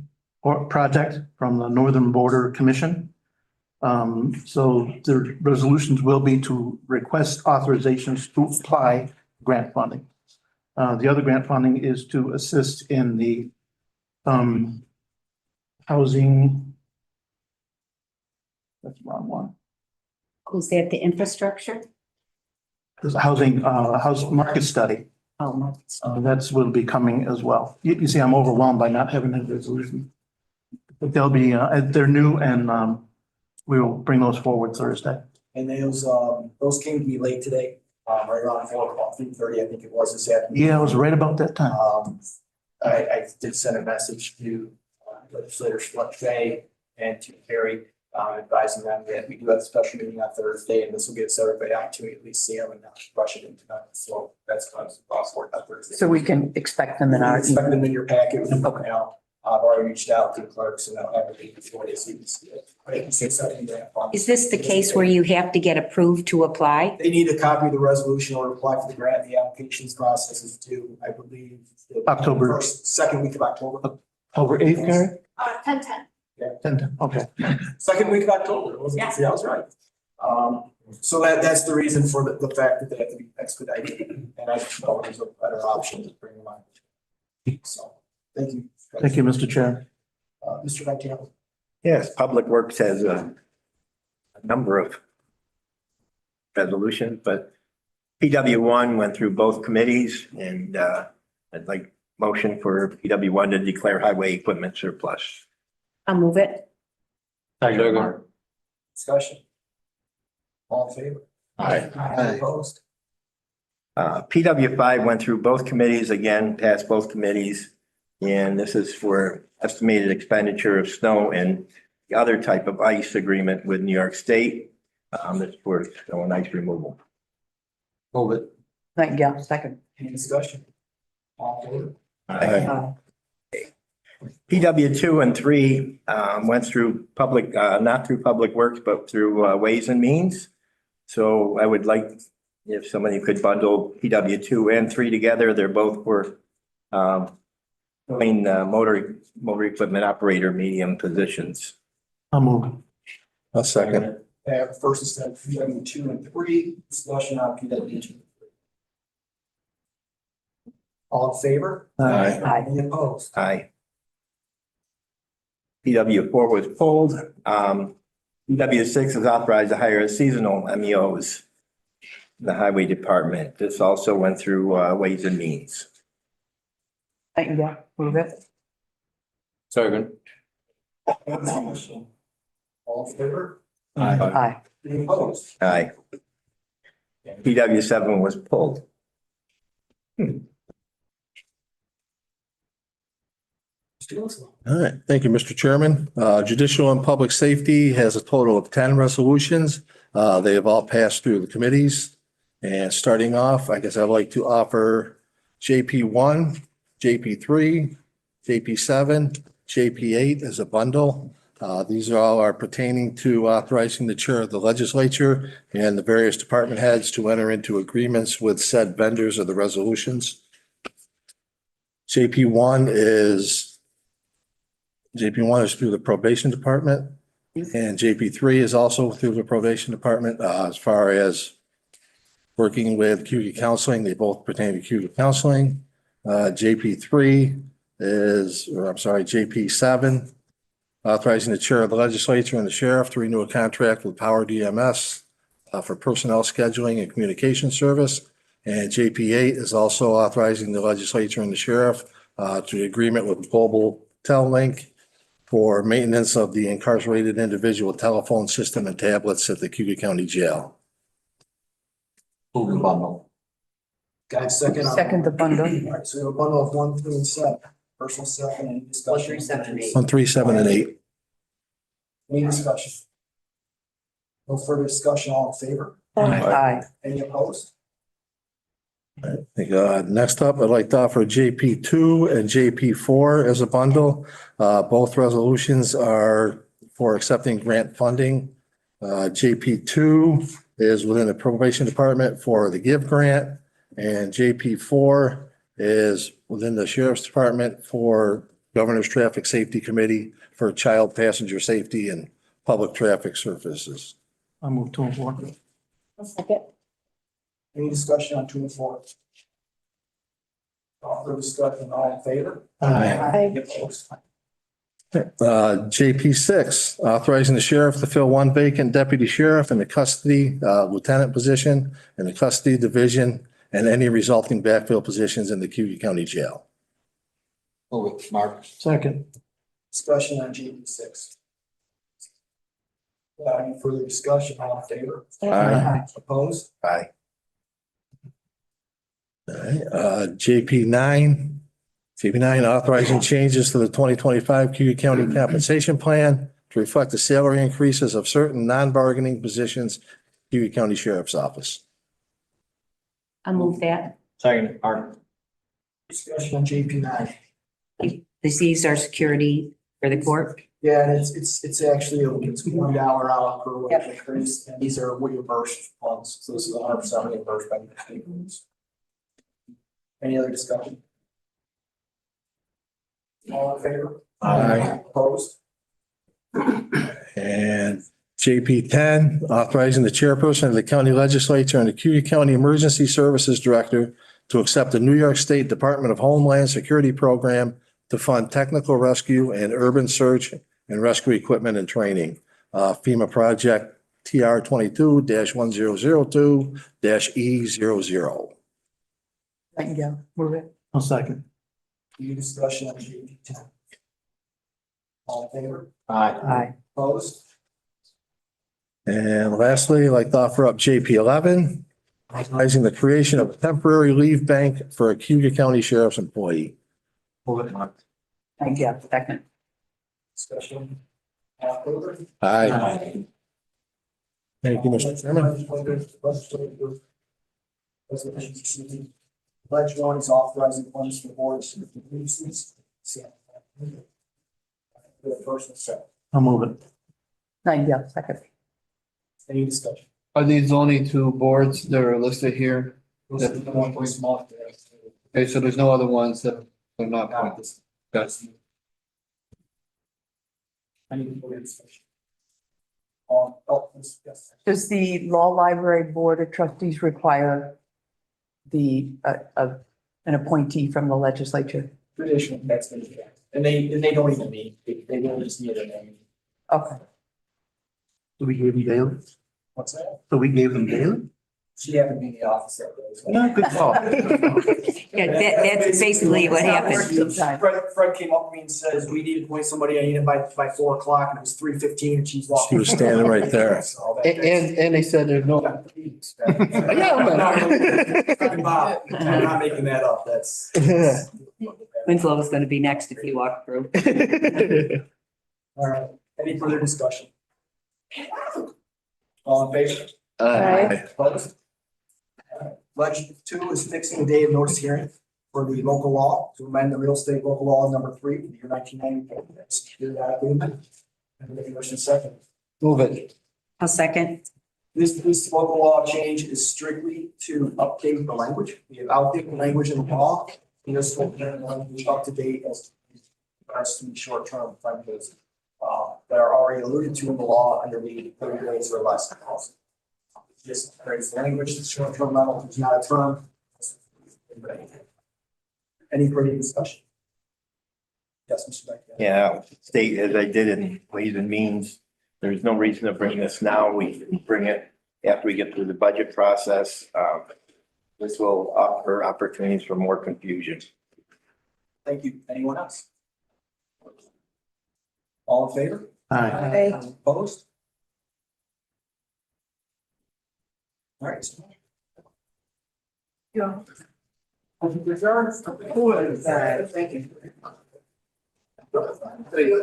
project from the Northern Border Commission. So the resolutions will be to request authorizations to apply grant funding. The other grant funding is to assist in the housing. That's the wrong one. Is that the infrastructure? There's a housing, house market study. Oh, That's will be coming as well. You see, I'm overwhelmed by not having a resolution. But they'll be, they're new and, we will bring those forward Thursday. And those came to me late today, right around 4:00, 3:30, I think it was this afternoon. Yeah, it was right about that time. I did send a message to Legislator Fay and to Carrie, advising them that we do have a special meeting on Thursday, and this will give us everybody opportunity to at least see them and not rush it into that. So that's possible on Thursday. So we can expect them in our. Expect them in your packet. Now, I've already reached out to the clerks and I'll have everything before they see this. Is this the case where you have to get approved to apply? They need a copy of the resolution or apply for the grant. The applications process is due, I believe. October. Second week of October. Over 8th, Gary? 10/10. Yeah. 10, okay. Second week of October. See, I was right. So that's the reason for the fact that they have to be expedited. And I just thought there's a better option to bring them on. So, thank you. Thank you, Mr. Chair. Mr. Vitale. Yes, Public Works has a number of resolutions, but PW1 went through both committees, and I'd like motion for PW1 to declare highway equipment surplus. I'll move it. Discussion. All in favor? Aye. Opposed? PW5 went through both committees, again, passed both committees. And this is for estimated expenditure of snow and the other type of ice agreement with New York State. It's for snow and ice removal. Move it. Thank you. Second. Any discussion? All in favor? Aye. PW2 and 3 went through public, not through Public Works, but through Ways and Means. So I would like if somebody could bundle PW2 and 3 together. They're both for motor equipment operator medium positions. I'll move. I'll second. First is PW2 and 3, discussion on PW2. All in favor? Aye. Any opposed? Aye. PW4 was pulled. PW6 is authorized to hire seasonal MEOs in the highway department. This also went through Ways and Means. Thank you. Move it. Second. All in favor? Aye. Any opposed? Aye. PW7 was pulled. All right, thank you, Mr. Chairman. Judicial and Public Safety has a total of 10 resolutions. They have all passed through the committees. And starting off, I guess I'd like to offer JP1, JP3, JP7, JP8 as a bundle. These are all pertaining to authorizing the chair of the legislature and the various department heads to enter into agreements with said vendors of the resolutions. JP1 is through the probation department, and JP3 is also through the probation department. As far as working with Cayuga Counseling, they both pertain to Cayuga Counseling. JP7, authorizing the chair of the legislature and the sheriff to renew a contract with Power DMS for personnel scheduling and communication service. And JP8 is also authorizing the legislature and the sheriff to agreement with Global Tel-Link for maintenance of the incarcerated individual telephone system and tablets at the Cayuga County Jail. Move the bundle. Got a second? Second the bundle. All right, so we have a bundle of 1, 3, and 7. Personal second, any discussion? 1, 3, 7, and 8. 1, 3, 7, and 8. Any discussion? No further discussion, all in favor? Aye. Any opposed? Next up, I'd like to offer JP2 and JP4 as a bundle. Both resolutions are for accepting grant funding. JP2 is within the probation department for the GIVE grant, and JP4 is within the sheriff's department for Governor's Traffic Safety Committee for child passenger safety and public traffic services. I'll move 2 and 4. Second. Any discussion on 2 and 4? All for discussion, all in favor? Aye. Any opposed? JP 6, authorizing the sheriff to fill one vacant deputy sheriff in the custody lieutenant position in the custody division and any resulting backfill positions in the Cayuga County Jail. Move it, Mark. Second. Discussion on GP six. Any further discussion, all in favor? Aye. Opposed? Aye. All right, JP 9, authorizing changes to the 2025 Cayuga County Compensation Plan to reflect the salary increases of certain non-bargaining positions, Cayuga County Sheriff's Office. I'll move that. Second, Mark. Discussion on JP 9. These are security for the court. Yeah, and it's actually, it's $1 hour per wage increase, and these are reimbursed funds, so this is 100% reimbursed by the state. Any other discussion? All in favor? Aye. Opposed? And JP 10, authorizing the chairperson of the county legislature and the Cayuga County Emergency Services Director to accept the New York State Department of Homeland Security Program to fund technical rescue and urban search and rescue equipment and training. FEMA project TR 22-1002-E00. Thank you. Move it. I'll second. Any discussion on JP 10? All in favor? Aye. Opposed? And lastly, I'd like to offer up JP 11, authorizing the creation of a temporary leave bank for a Cayuga County Sheriff's employee. Move it, Mark. Thank you. Second. Discussion. All in favor? Aye. Thank you, Mr. Chairman. Pledge one is authorizing funds for boards and committees. First and second. I'll move it. Thank you. Second. Any discussion? Are these only two boards that are listed here? Those are the one place small. Okay, so there's no other ones that are not. Not this. That's Any further discussion? Yes. Does the Law Library Board of Trustees require the, an appointee from the legislature? Traditionally, that's been the case. And they don't even meet, they don't just need a name. Okay. So we gave them daily? What's that? So we gave them daily? She happened to be in the office that day. so- No, good call. Yeah, that's basically what happened. Fred came up to me and says, we need to appoint somebody, I need him by 4 o'clock, and it was 3:15, and she's walking. She was standing right there. So that- and they said there's no. Bob, I'm not making that up, that's. Winslow is going to be next if you walk through. All right, any further discussion? All in favor? Aye. Opposed? Legend 2 is fixing the day of notice hearing for the local law to amend the real estate local law number 3 for the year 1990. Motion second. Move it. A second. This local law change is strictly to update the language. We have outdated language in the law. And this will bring the language up to date as regards to short-term rentals that are already alluded to in the law under the 30 days or less. Just creates language, the short-term rental is not a term. Any further discussion? Yes, Mr. Beck. Yeah, state as I did in Ways and Means, there's no reason to bring this now. We can bring it after we get through the budget process. This will offer opportunities for more confusion. Thank you. Anyone else? All in favor? Aye. Opposed? All right. Yeah. Thank you.